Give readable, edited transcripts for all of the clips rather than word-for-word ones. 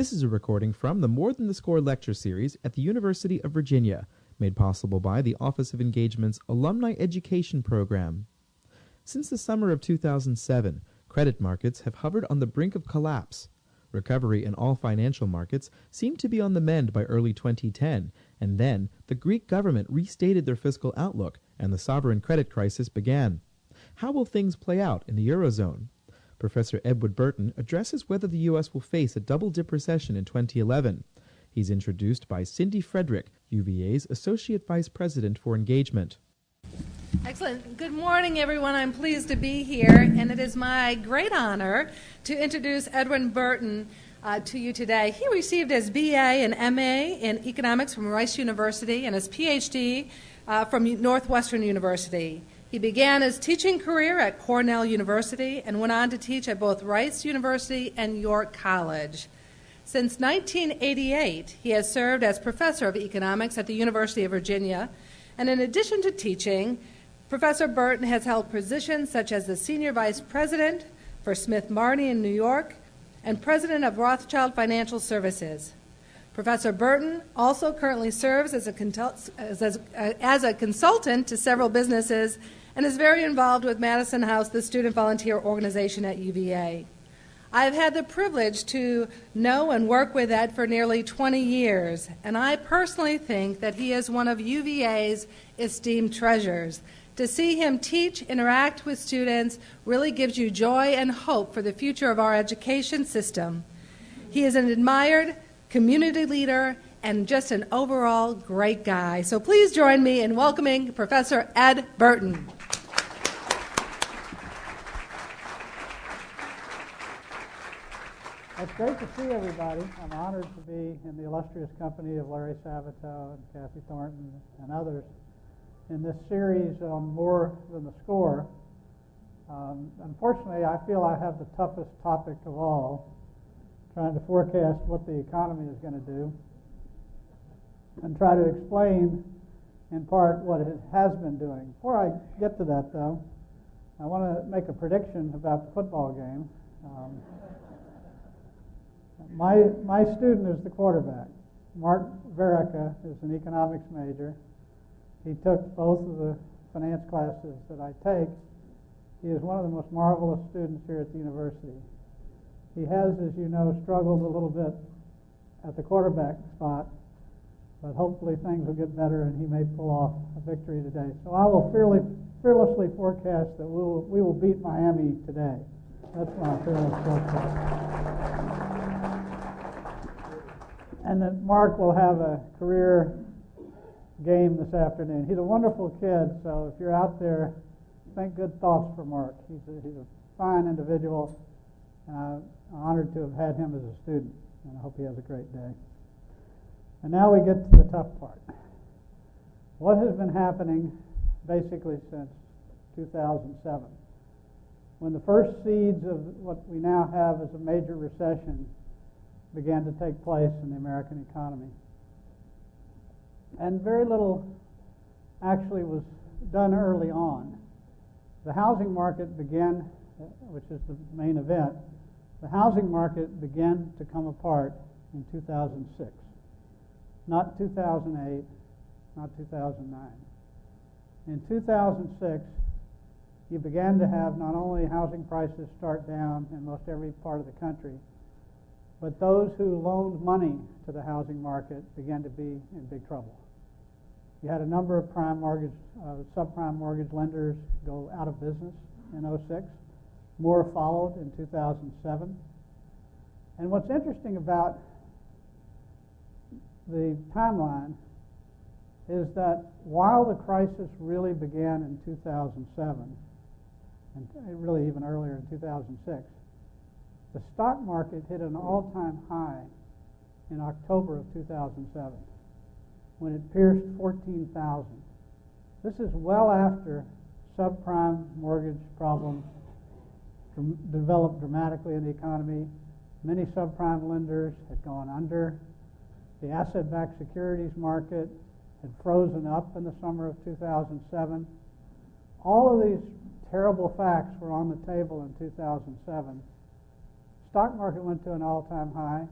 This is a recording from the More Than the Score lecture series at the University of Virginia, made possible by the Office of Engagement's Alumni Education Program. Since the summer of 2007, credit markets have hovered on the brink of collapse. Recovery in all financial markets seemed to be on the mend by early 2010, and then the Greek government restated their fiscal outlook and the sovereign credit crisis began. How will things play out in the Eurozone? Professor Edward Burton addresses whether the U.S. will face a double-dip recession in 2011. He's introduced by Cindy Frederick, UVA's Associate Vice President for Engagement. Excellent. Good morning, everyone. I'm pleased to be here, and it is my great honor to introduce Edward Burton to you today. He received his BA and MA in economics from Rice University and his PhD from Northwestern University. He began his teaching career at Cornell University and went on to teach at both Rice University and York College. Since 1988, he has served as professor of economics at the University of Virginia, and in addition to teaching, Professor Burton has held positions such as the Senior Vice President for Smith Marney in New York and President of Rothschild Financial Services. Professor Burton also currently serves as a consultant to several businesses and is very involved with Madison House, the student volunteer organization at UVA. I've had the privilege to know and work with Ed for nearly 20 years, and I personally think that he is one of UVA's esteemed treasures. To see him teach, interact with students really gives you joy and hope for the future of our education system. He is an admired community leader and just an overall great guy. So please join me in welcoming Professor Ed Burton. It's great to see everybody. I'm honored to be in the illustrious company of Larry Sabato and Kathy Thornton and others in this series on More Than the Score. Unfortunately, I feel I have the toughest topic of all, trying to forecast what the economy is going to do and try to explain in part what it has been doing. Before I get to that, though, I want to make a prediction about the football game. My student is the quarterback. Mark Verica is an economics major. He took both of the finance classes that I take. He is one of the most marvelous students here at the university. He has, as you know, struggled a little bit at the quarterback spot, but hopefully things will get better and he may pull off a victory today. So I will fearlessly forecast that we will beat Miami today. That's my fearless forecast. And that Mark will have a career game this afternoon. He's a wonderful kid, so if you're out there, think good thoughts for Mark. He's a fine individual, and I'm honored to have had him as a student, and I hope he has a great day. And now we get to the tough part. What has been happening basically since 2007, when the first seeds of what we now have as a major recession began to take place in the American economy. And very little actually was done early on. The housing market began, which is the main event, the housing market began to come apart in 2006. Not 2008, not 2009. In 2006, you began to have not only housing prices start down in most every part of the country, but those who loaned money to the housing market began to be in big trouble. You had a number of subprime mortgage lenders go out of business in 2006. More followed in 2007. And what's interesting about the timeline is that while the crisis really began in 2007, and really even earlier in 2006, the stock market hit an all-time high in October of 2007 when it pierced 14,000. This is well after subprime mortgage problems developed dramatically in the economy. Many subprime lenders had gone under. The asset-backed securities market had frozen up in the summer of 2007. All of these terrible facts were on the table in 2007. Stock market went to an all-time high,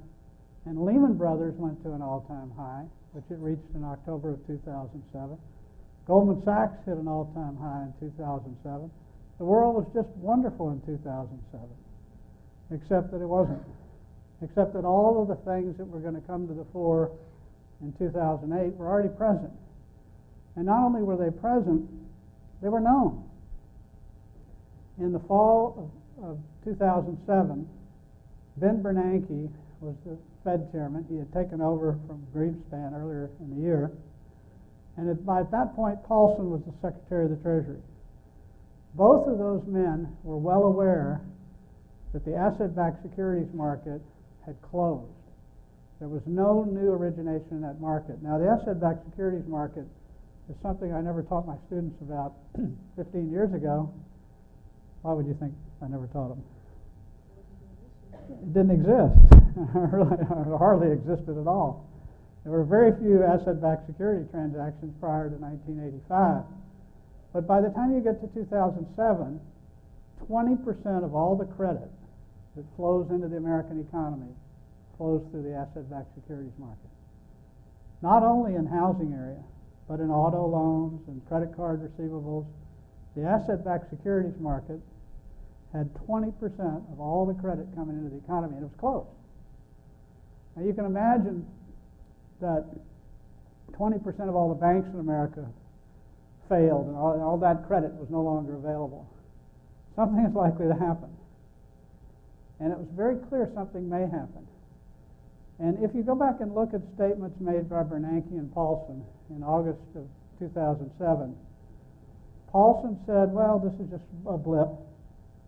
And Lehman Brothers went to an all-time high, which it reached in October of 2007. Goldman Sachs hit an all-time high in 2007. The world was just wonderful in 2007, except that it wasn't. Except that all of the things that were going to come to the fore in 2008 were already present. And not only were they present, they were known. In the fall of 2007, Ben Bernanke was the Fed chairman. He had taken over from Greenspan earlier in the year. And at that point, Paulson was the Secretary of the Treasury. Both of those men were well aware that the asset-backed securities market had closed. There was no new origination in that market. Now, the asset-backed securities market is something I never taught my students about 15 years ago. Why would you think I never taught them? It didn't exist. It hardly existed at all. There were very few asset-backed security transactions prior to 1985. But by the time you get to 2007, 20% of all the credit that flows into the American economy flows through the asset-backed securities market. Not only in housing area, but in auto loans and credit card receivables. The asset-backed securities market had 20% of all the credit coming into the economy, and it was closed. Now you can imagine that 20% of all the banks in America failed, and all that credit was no longer available. Something is likely to happen. And it was very clear something may happen. And if you go back and look at statements made by Bernanke and Paulson in August of 2007, Paulson said, well, this is just a blip.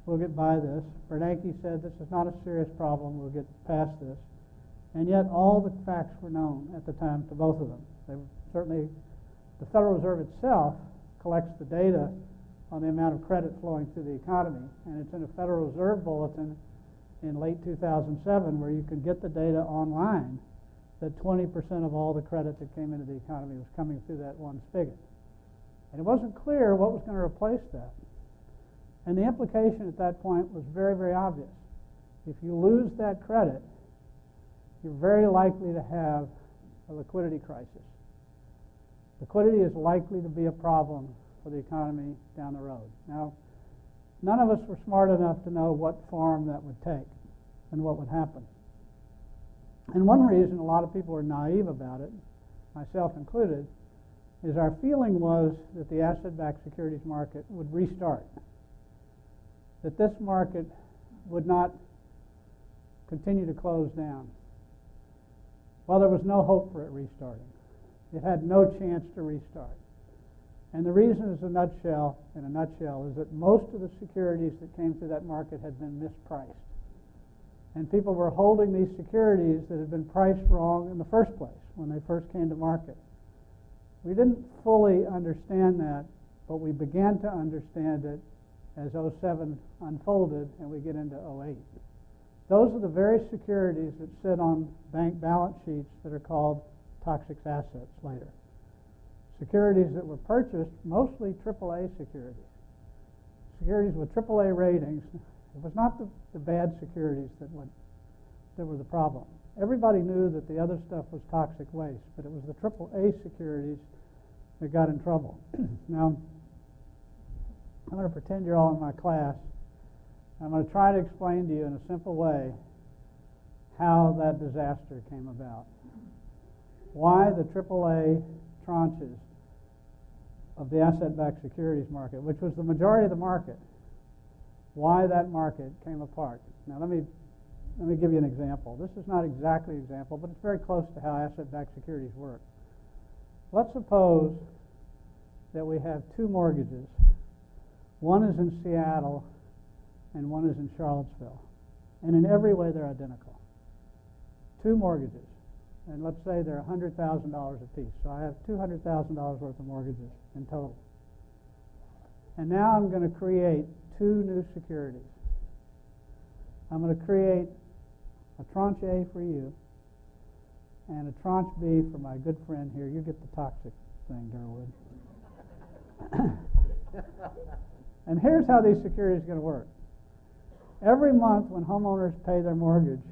We'll get by this. Bernanke said, this is not a serious problem. We'll get past this. And yet all the facts were known at the time to both of them. They were certainly, the Federal Reserve itself collects the data on the amount of credit flowing through the economy. And it's in a Federal Reserve bulletin in late 2007 where you can get the data online that 20% of all the credit that came into the economy was coming through that one spigot. And it wasn't clear what was going to replace that. And the implication at that point was very, very obvious. If you lose that credit, you're very likely to have a liquidity crisis. Liquidity is likely to be a problem for the economy down the road. Now, none of us were smart enough to know what form that would take and what would happen. And one reason a lot of people were naive about it, myself included, is our feeling was that the asset-backed securities market would restart, that this market would not continue to close down. Well, there was no hope for it restarting. It had no chance to restart. And the reason in a nutshell, is that most of the securities that came through that market had been mispriced. And people were holding these securities that had been priced wrong in the first place when they first came to market. We didn't fully understand that, but we began to understand it as 07 unfolded and we get into 08. Those are the very securities that sit on bank balance sheets that are called toxic assets later. Securities that were purchased, mostly AAA securities. Securities with AAA ratings. It was not the bad securities that were the problem. Everybody knew that the other stuff was toxic waste, but it was the AAA securities that got in trouble. Now, I'm going to pretend you're all in my class. I'm going to try to explain to you in a simple way how that disaster came about. Why the AAA tranches of the asset-backed securities market, which was the majority of the market, why that market came apart. Now let me give you an example. This is not exactly an example, but it's very close to how asset-backed securities work. Let's suppose that we have two mortgages. One is in Seattle and one is in Charlottesville. And in every way they're identical. Two mortgages. And let's say they're $100,000 apiece. So I have $200,000 worth of mortgages in total. And now I'm going to create two new securities. I'm going to create a tranche A for you and a tranche B for my good friend here. You get the toxic thing, Durwood. And here's how these securities are going to work. Every month when homeowners pay their mortgage,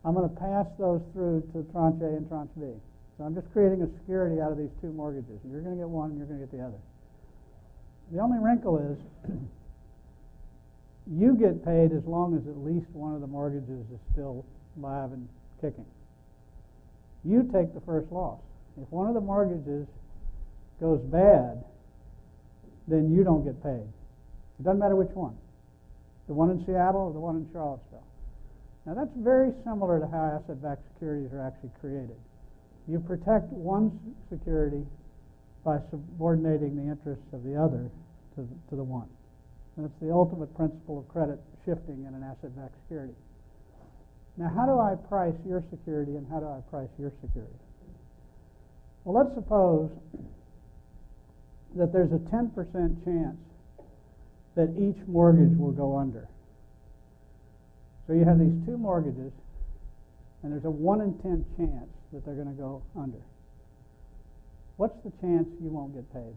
I'm going to pass those through to tranche A and tranche B. So I'm just creating a security out of these two mortgages. You're going to get one, and you're going to get the other. The only wrinkle is you get paid as long as at least one of the mortgages is still live and kicking. You take the first loss. If one of the mortgages goes bad, then you don't get paid. It doesn't matter which one. The one in Seattle or the one in Charlottesville. Now that's very similar to how asset-backed securities are actually created. You protect one security by subordinating the interests of the other to the one. That's the ultimate principle of credit shifting in an asset-backed security. Now, how do I price your security and how do I price your security? Well, let's suppose that there's a 10% chance that each mortgage will go under. So you have these two mortgages, and there's a 1 in 10 chance that they're going to go under. What's the chance you won't get paid?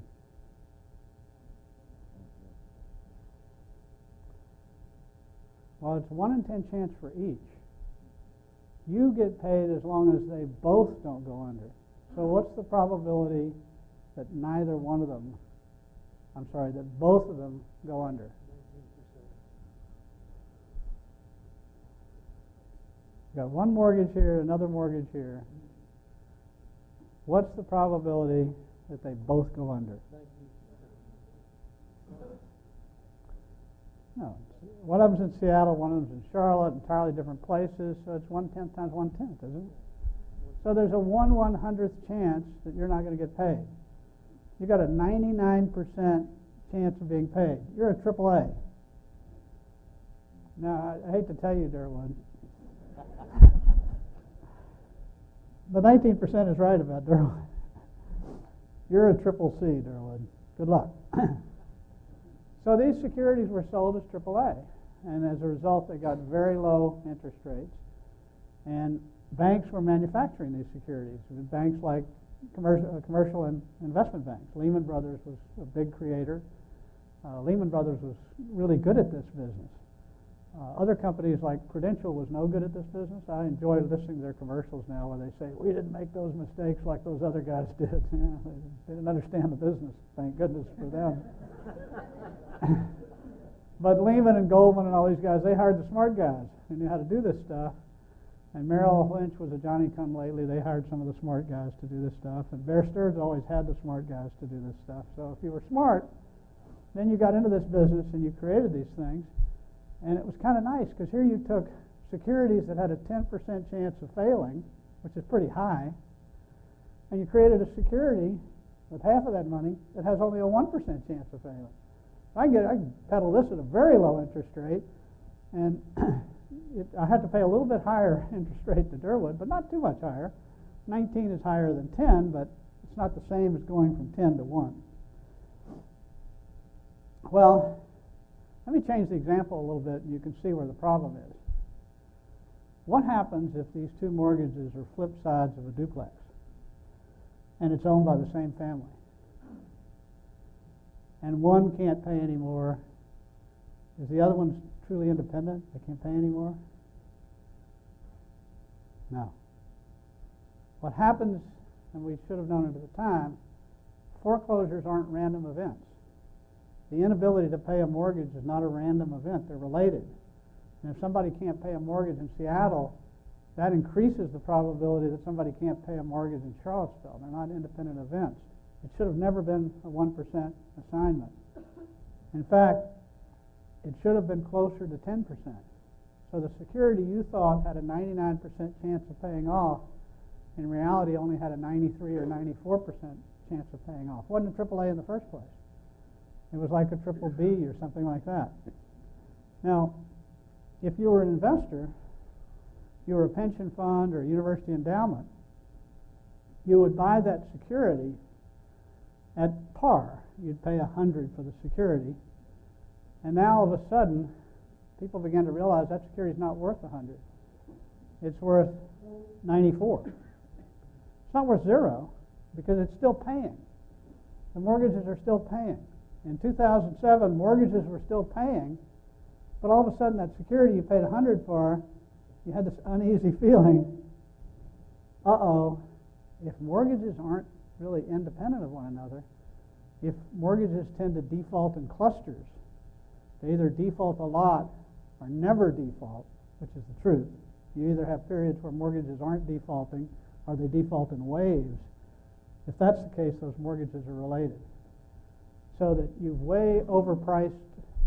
Well, it's a 1 in 10 chance for each. You get paid as long as they both don't go under. So what's the probability that that both of them go under? 19%. You've got one mortgage here, another mortgage here. What's the probability that they both go under? 19%. No. One of them's in Seattle, one of them's in Charlotte, entirely different places, so it's 1/10 times 1/10, isn't it? So there's a 1/100th chance that you're not going to get paid. You've got a 99% chance of being paid. You're a AAA. Now, I hate to tell you, Durwood, the 19% is right about Durwood. You're a triple C, Durwood. Good luck. So these securities were sold as AAA, and as a result, they got very low interest rates. And banks were manufacturing these securities. Banks like commercial and investment banks. Lehman Brothers was a big creator. Lehman Brothers was really good at this business. Other companies like Prudential was no good at this business. I enjoy listening to their commercials now where they say, we didn't make those mistakes like those other guys did. They didn't understand the business, thank goodness for them. But Lehman and Goldman and all these guys, they hired the smart guys who knew how to do this stuff. And Merrill Lynch was a Johnny-come-lately. They hired some of the smart guys to do this stuff. And Bear Stearns always had the smart guys to do this stuff. So if you were smart, then you got into this business and you created these things. And it was kind of nice because here you took securities that had a 10% chance of failing, which is pretty high, and you created a security with half of that money that has only a 1% chance of failing. I can peddle this at a very low interest rate, and I have to pay a little bit higher interest rate to Durwood, but not too much higher. 19 is higher than 10, but it's not the same as going from 10 to 1. Well, let me change the example a little bit, and you can see where the problem is. What happens if these two mortgages are flip sides of a duplex, and it's owned by the same family? And one can't pay anymore. Is the other one truly independent? They can't pay anymore? No. What happens, and we should have known it at the time, foreclosures aren't random events. The inability to pay a mortgage is not a random event. They're related. And if somebody can't pay a mortgage in Seattle, that increases the probability that somebody can't pay a mortgage in Charlottesville. They're not independent events. It should have never been a 1% assignment. In fact, it should have been closer to 10%. So the security you thought had a 99% chance of paying off, in reality only had a 93 or 94% chance of paying off. It wasn't a AAA in the first place. It was like a triple B or something like that. Now, if you were an investor, you were a pension fund or a university endowment, you would buy that security at par. You'd pay 100 for the security. And now all of a sudden, people began to realize that security is not worth 100. It's worth 94. It's not worth 0 because it's still paying. The mortgages are still paying. In 2007, mortgages were still paying, but all of a sudden that security you paid 100 for you had this uneasy feeling, uh-oh, if mortgages aren't really independent of one another, if mortgages tend to default in clusters, they either default a lot or never default, which is the truth. You either have periods where mortgages aren't defaulting or they default in waves. If that's the case, those mortgages are related. So that you've way overpriced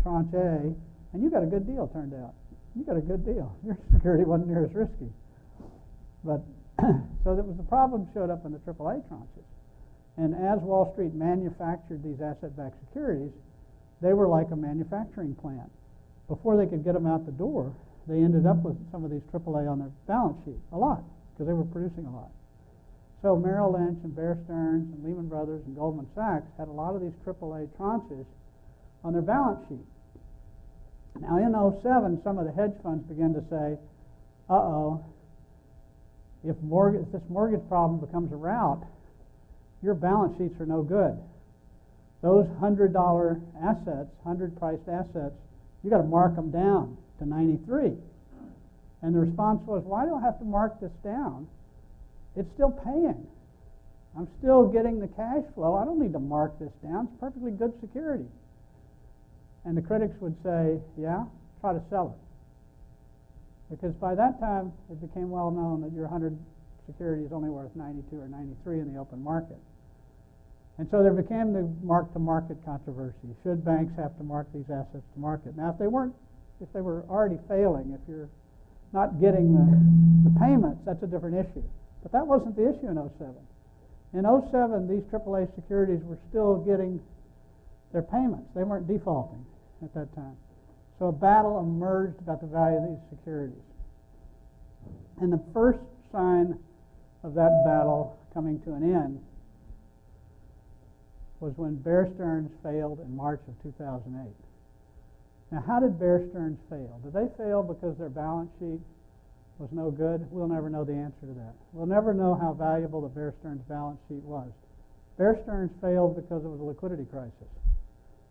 tranche A, and you got a good deal, turned out. You got a good deal. Your security wasn't near as risky. But so that was the problem showed up in the AAA tranches. And as Wall Street manufactured these asset-backed securities, they were like a manufacturing plant. Before they could get them out the door, they ended up with some of these AAA on their balance sheet, a lot, because they were producing a lot. So Merrill Lynch and Bear Stearns and Lehman Brothers and Goldman Sachs had a lot of these AAA tranches on their balance sheet. Now in 2007, some of the hedge funds began to say, uh-oh, if this mortgage problem becomes a rout, your balance sheets are no good. Those $100 assets, 100 priced assets, you got to mark them down to 93. And the response was, why do I have to mark this down? It's still paying. I'm still getting the cash flow. I don't need to mark this down. It's perfectly good security. And the critics would say, yeah, try to sell it. Because by that time, it became well known that your 100 security is only worth 92 or 93 in the open market. And so there became the mark-to-market controversy. Should banks have to mark these assets to market? Now, if they were already failing, if you're not getting the payments, that's a different issue. But that wasn't the issue in 2007. In 2007, these AAA securities were still getting their payments. They weren't defaulting at that time. So a battle emerged about the value of these securities. And the first sign of that battle coming to an end was when Bear Stearns failed in March of 2008. Now, how did Bear Stearns fail? Did they fail because their balance sheet was no good? We'll never know the answer to that. We'll never know how valuable the Bear Stearns balance sheet was. Bear Stearns failed because it was a liquidity crisis.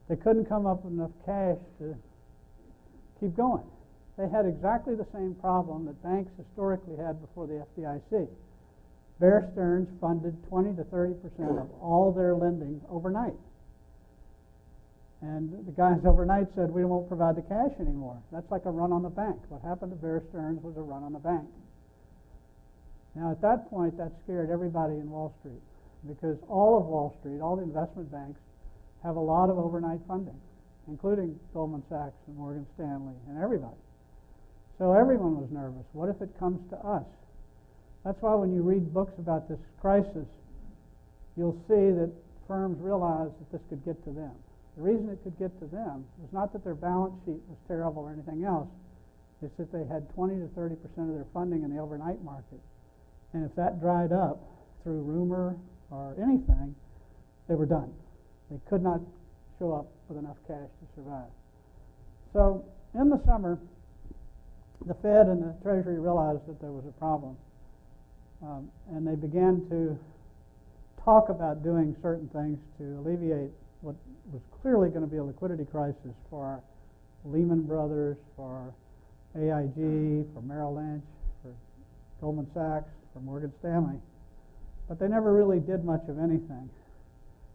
They couldn't come up with enough cash to keep going. They had exactly the same problem that banks historically had before the FDIC. Bear Stearns funded 20 to 30% of all their lending overnight. And the guys overnight said, we won't provide the cash anymore. That's like a run on the bank. What happened to Bear Stearns was a run on the bank. Now, at that point, that scared everybody in Wall Street, because all of Wall Street, all the investment banks, have a lot of overnight funding, including Goldman Sachs and Morgan Stanley and everybody. So everyone was nervous. What if it comes to us? That's why when you read books about this crisis, you'll see that firms realized that this could get to them. The reason it could get to them was not that their balance sheet was terrible or anything else. It's that they had 20 to 30% of their funding in the overnight market. And if that dried up through rumor or anything, they were done. They could not show up with enough cash to survive. So in the summer, the Fed and the Treasury realized that there was a problem. And they began to talk about doing certain things to alleviate what was clearly going to be a liquidity crisis for Lehman Brothers, for AIG, for Merrill Lynch, for Goldman Sachs, for Morgan Stanley. But they never really did much of anything.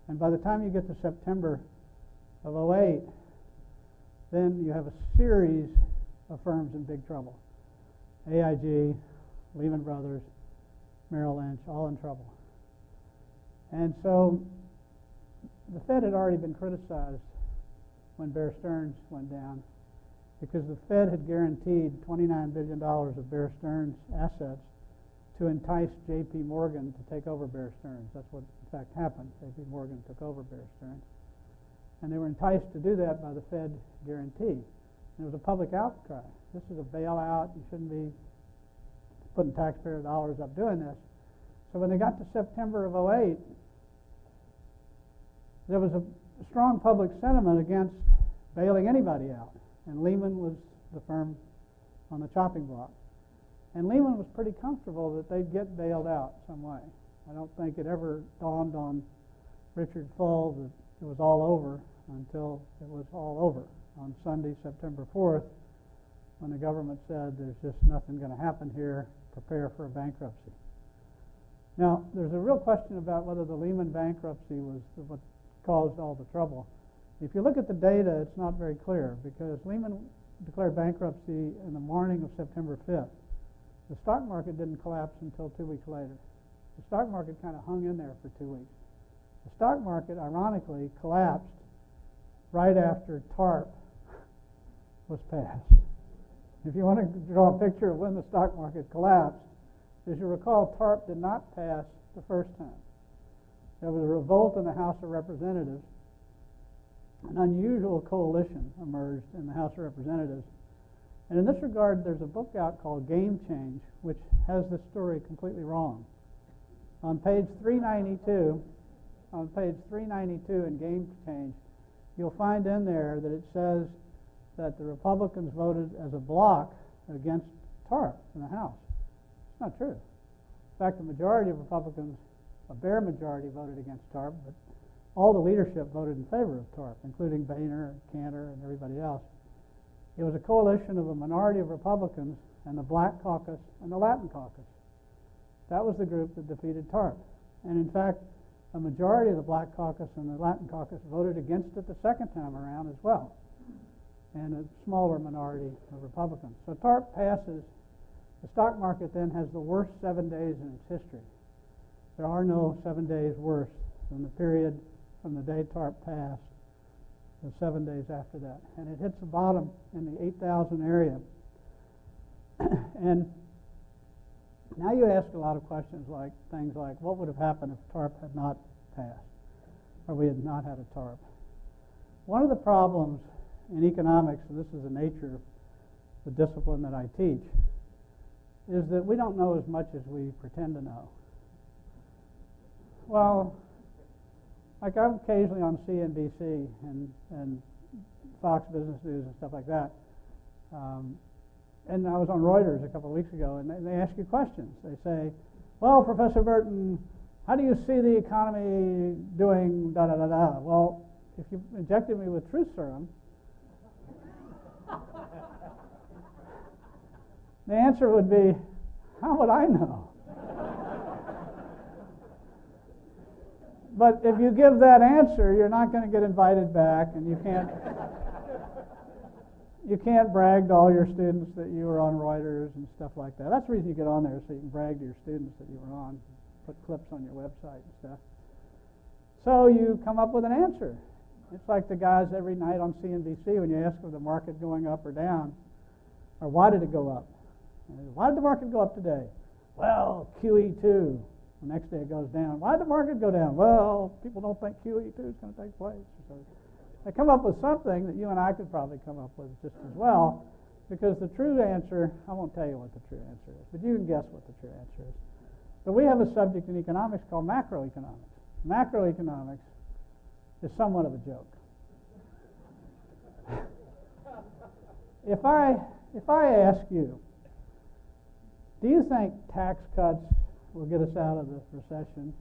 And by the time you get to September of 2008, then you have a series of firms in big trouble. AIG, Lehman Brothers, Merrill Lynch, all in trouble. And so the Fed had already been criticized when Bear Stearns went down, because the Fed had guaranteed $29 billion of Bear Stearns assets to entice J.P. Morgan to take over Bear Stearns. That's what, in fact, happened. J.P. Morgan took over Bear Stearns. And they were enticed to do that by the Fed guarantee. And it was a public outcry. This is a bailout. You shouldn't be putting taxpayer dollars up doing this. So when they got to September of 2008, there was a strong public sentiment against bailing anybody out. And Lehman was the firm on the chopping block. And Lehman was pretty comfortable that they'd get bailed out some way. I don't think it ever dawned on Richard Full that it was all over until it was all over. On Sunday, September 4th, when the government said there's just nothing going to happen here, prepare for a bankruptcy. Now, there's a real question about whether the Lehman bankruptcy was what caused all the trouble. If you look at the data, it's not very clear, because Lehman declared bankruptcy in the morning of September 5th. The stock market didn't collapse until 2 weeks later. The stock market kind of hung in there for 2 weeks. The stock market, ironically, collapsed right after TARP was passed. If you want to draw a picture of when the stock market collapsed, as you recall, TARP did not pass the first time. There was a revolt in the House of Representatives. An unusual coalition emerged in the House of Representatives. And in this regard, there's a book out called Game Change, which has this story completely wrong. On page 392 in Game Change, you'll find in there that it says that the Republicans voted as a bloc against TARP in the House. It's not true. In fact, the majority of Republicans, a bare majority, voted against TARP, but all the leadership voted in favor of TARP, including Boehner and Cantor and everybody else. It was a coalition of a minority of Republicans and the Black Caucus and the Latin Caucus. That was the group that defeated TARP. And in fact, a majority of the Black Caucus and the Latin Caucus voted against it the second time around as well, and a smaller minority of Republicans. So TARP passes. The stock market then has the worst 7 days in its history. There are no 7 days worse than the period from the day TARP passed, the 7 days after that. And it hits the bottom in the 8,000 area. And now you ask a lot of questions like things like, what would have happened if TARP had not passed, or we had not had a TARP? One of the problems in economics, and this is the nature of the discipline that I teach, is that we don't know as much as we pretend to know. Well, like I'm occasionally on CNBC and Fox Business News and stuff like that. And I was on Reuters a couple of weeks ago, and they ask you questions. They say, well, Professor Burton, how do you see the economy doing da-da-da-da? Well, if you injected me with truth serum, the answer would be, how would I know? But if you give that answer, you're not going to get invited back, and you can't brag to all your students that you were on Reuters and stuff like that. That's the reason you get on there, so you can brag to your students that you were on, put clips on your website and stuff. So you come up with an answer. It's like the guys every night on CNBC when you ask them the market going up or down, or why did it go up? Why did the market go up today? Well, QE2. The next day it goes down. Why did the market go down? Well, people don't think QE2 is going to take place. So they come up with something that you and I could probably come up with just as well, because the true answer, I won't tell you what the true answer is, but you can guess what the true answer is. But we have a subject in economics called macroeconomics. Macroeconomics is somewhat of a joke. If I ask you, do you think tax cuts will get us out of the recession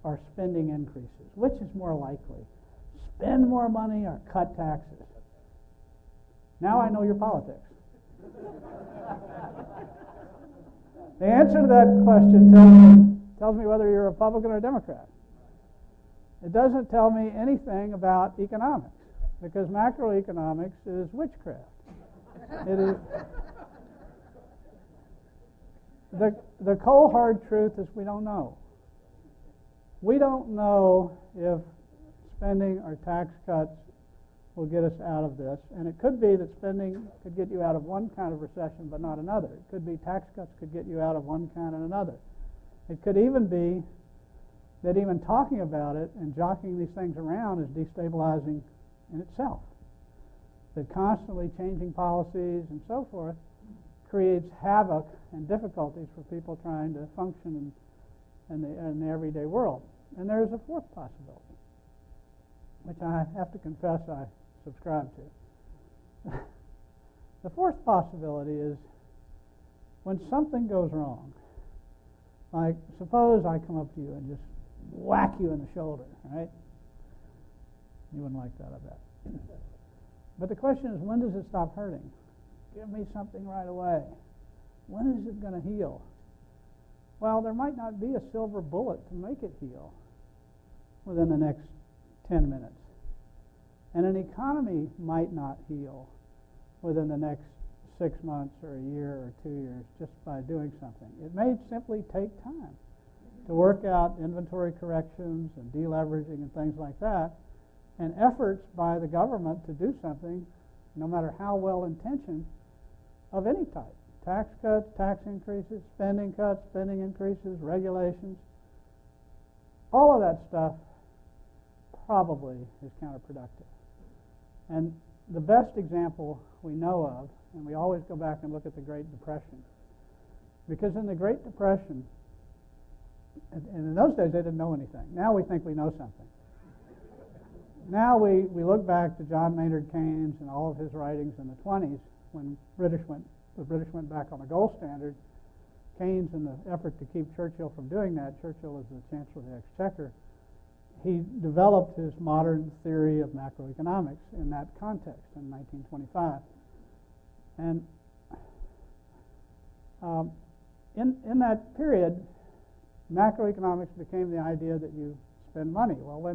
or spending increases? Which is more likely? Spend more money or cut taxes? Now I know your politics. The answer to that question tells me whether you're a Republican or a Democrat. It doesn't tell me anything about economics, because macroeconomics is witchcraft. It is. The cold hard truth is we don't know. We don't know if spending or tax cuts will get us out of this. And it could be that spending could get you out of one kind of recession but not another. It could be tax cuts could get you out of one kind and another. It could even be that even talking about it and jockeying these things around is destabilizing in itself. That constantly changing policies and so forth creates havoc and difficulties for people trying to function in the everyday world. And there's a fourth possibility, which I have to confess I subscribe to. The fourth possibility is when something goes wrong. Like, suppose I come up to you and just whack you in the shoulder, right? You wouldn't like that, I bet. But the question is, when does it stop hurting? Give me something right away. When is it going to heal? Well, there might not be a silver bullet to make it heal within the next 10 minutes. And an economy might not heal within the next 6 months or a year or 2 years just by doing something. It may simply take time to work out inventory corrections and deleveraging and things like that, and efforts by the government to do something, no matter how well intentioned, of any type. Tax cuts, tax increases, spending cuts, spending increases, regulations. All of that stuff probably is counterproductive. And the best example we know of, and we always go back and look at the Great Depression, because in the Great Depression, and in those days they didn't know anything. Now we think we know something. Now we look back to John Maynard Keynes and all of his writings in the 20s when the British went back on the gold standard. Keynes, in the effort to keep Churchill from doing that, Churchill was the Chancellor of the Exchequer, he developed his modern theory of macroeconomics in that context in 1925. And in that period, macroeconomics became the idea that you spend money. Well,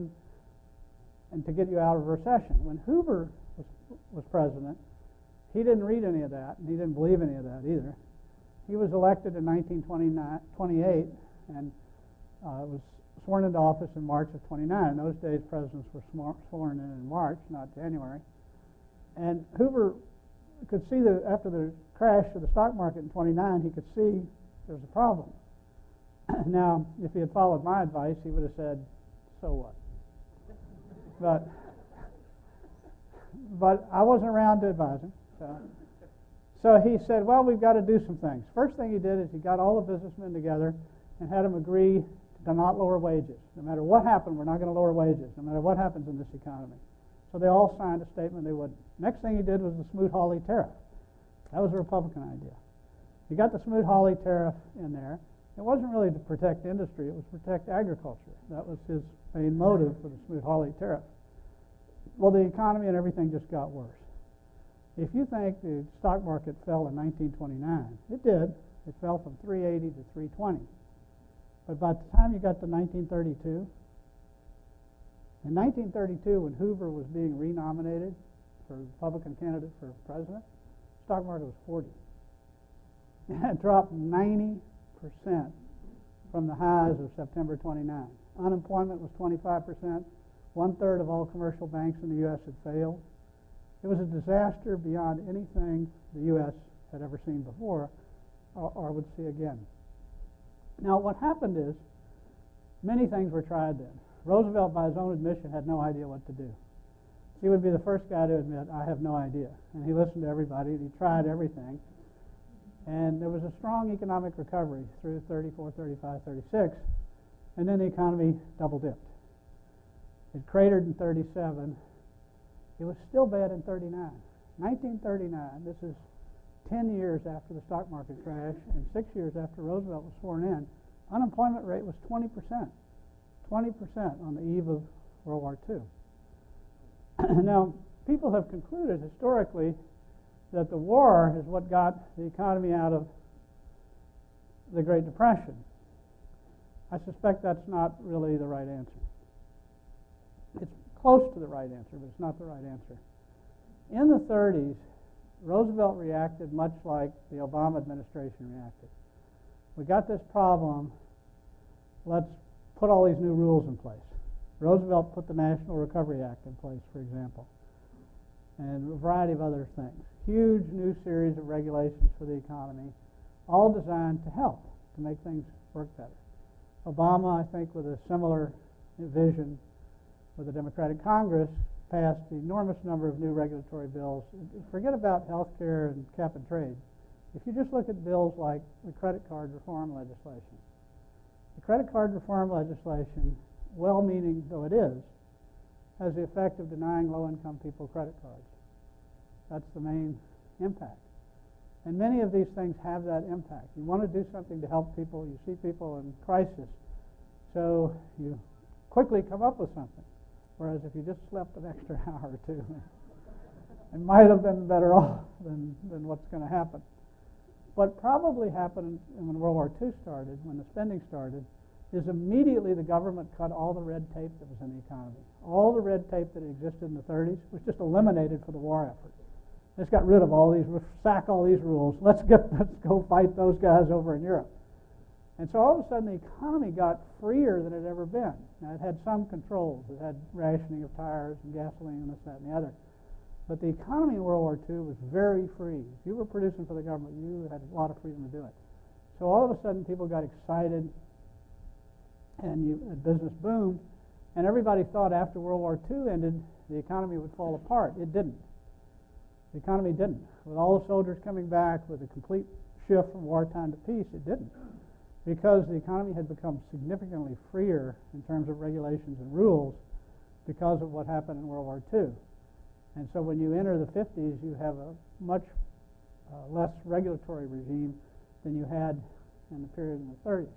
and to get you out of a recession. When Hoover was president, he didn't read any of that, and he didn't believe any of that either. He was elected in 1928 and was sworn into office in March of 29. In those days, presidents were sworn in March, not January. And Hoover could see that after the crash of the stock market in 29, he could see there was a problem. Now, if he had followed my advice, he would have said, so what? But I wasn't around to advise him. So he said, well, we've got to do some things. First thing he did is he got all the businessmen together and had them agree to not lower wages. No matter what happened, we're not going to lower wages, no matter what happens in this economy. So they all signed a statement they wouldn't. Next thing he did was the Smoot-Hawley tariff. That was a Republican idea. He got the Smoot-Hawley tariff in there. It wasn't really to protect industry, it was to protect agriculture. That was his main motive for the Smoot-Hawley tariff. Well, the economy and everything just got worse. If you think the stock market fell in 1929, it did. It fell from 380 to 320. But by the time you got to 1932, in 1932, when Hoover was being renominated for Republican candidate for president, the stock market was 40. It dropped 90% from the highs of September 29. Unemployment was 25%. 1/3 of all commercial banks in the U.S. had failed. It was a disaster beyond anything the U.S. had ever seen before or would see again. Now, what happened is many things were tried then. Roosevelt, by his own admission, had no idea what to do. He would be the first guy to admit, I have no idea. And he listened to everybody, and he tried everything. And there was a strong economic recovery through 34, 35, 36, and then the economy double-dipped. It cratered in 37. It was still bad in 39. 1939, this is 10 years after the stock market crash and 6 years after Roosevelt was sworn in, unemployment rate was 20%. 20% on the eve of World War II. Now, people have concluded historically that the war is what got the economy out of the Great Depression. I suspect that's not really the right answer. It's close to the right answer, but it's not the right answer. In the 30s, Roosevelt reacted much like the Obama administration reacted. We got this problem, let's put all these new rules in place. Roosevelt put the National Recovery Act in place, for example, and a variety of other things. Huge new series of regulations for the economy, all designed to help, to make things work better. Obama, I think, with a similar vision with the Democratic Congress, passed an enormous number of new regulatory bills. Forget about health care and cap and trade. If you just look at bills like the credit card reform legislation, the credit card reform legislation, well-meaning though it is, has the effect of denying low-income people credit cards. That's the main impact. And many of these things have that impact. You want to do something to help people. You see people in crisis, so you quickly come up with something. Whereas if you just slept an extra hour or two, It might have been better off than what's going to happen. What probably happened when World War II started, when the spending started, is immediately the government cut all the red tape that was in the economy. All the red tape that existed in the 30s was just eliminated for the war effort. Just got rid of all these, sack all these rules. Let's go fight those guys over in Europe. And so all of a sudden the economy got freer than it had ever been. Now it had some controls. It had rationing of tires and gasoline and this, that, and the other. But the economy in World War II was very free. If you were producing for the government, you had a lot of freedom to do it. So all of a sudden people got excited and business boomed, and everybody thought after World War II ended, the economy would fall apart. It didn't. The economy didn't. With all the soldiers coming back, with a complete shift from wartime to peace, it didn't. Because the economy had become significantly freer in terms of regulations and rules because of what happened in World War II. And so when you enter the 50s, you have a much less regulatory regime than you had in the period in the 30s.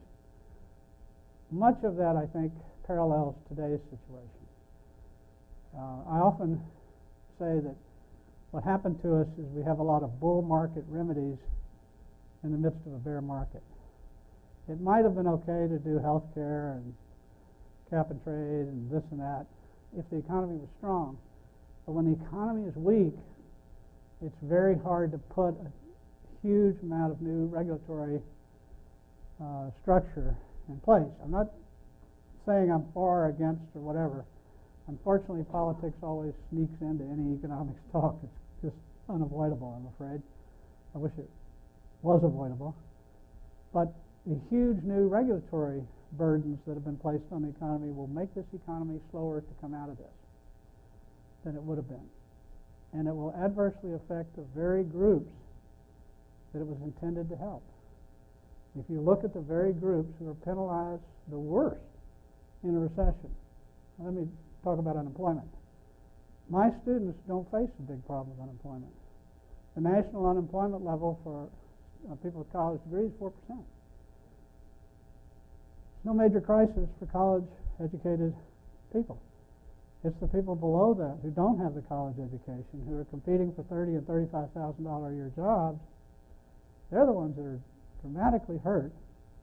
Much of that, I think, parallels today's situation. I often say that what happened to us is we have a lot of bull market remedies in the midst of a bear market. It might have been okay to do health care and cap and trade and this and that if the economy was strong. But when the economy is weak, it's very hard to put a huge amount of new regulatory structure in place. I'm not saying I'm for or against or whatever. Unfortunately, politics always sneaks into any economics talk. It's just unavoidable, I'm afraid. I wish it was avoidable. But the huge new regulatory burdens that have been placed on the economy will make this economy slower to come out of this than it would have been. And it will adversely affect the very groups that it was intended to help. If you look at the very groups who are penalized the worst in a recession, let me talk about unemployment. My students don't face a big problem with unemployment. The national unemployment level for people with college degrees is 4%. No major crisis for college-educated people. It's the people below that who don't have the college education, who are competing for $30,000 and $35,000 a year jobs. They're the ones that are dramatically hurt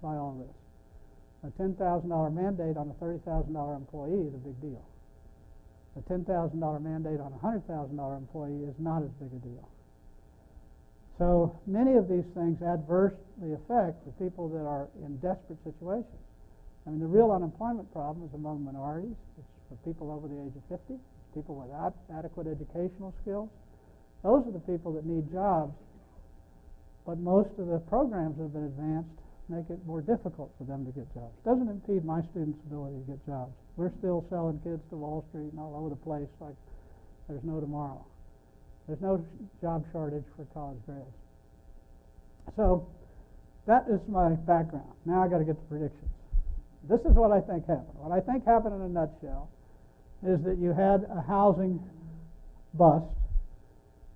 by all this. A $10,000 mandate on a $30,000 employee is a big deal. A $10,000 mandate on a $100,000 employee is not as big a deal. So many of these things adversely affect the people that are in desperate situations. I mean, the real unemployment problem is among minorities. It's for people over the age of 50, people without adequate educational skills. Those are the people that need jobs. But most of the programs that have been advanced make it more difficult for them to get jobs. It doesn't impede my students' ability to get jobs. We're still selling kids to Wall Street and all over the place like there's no tomorrow. There's no job shortage for college grads. So that is my background. Now I got to get to predictions. This is what I think happened. What I think happened in a nutshell is that you had a housing bust,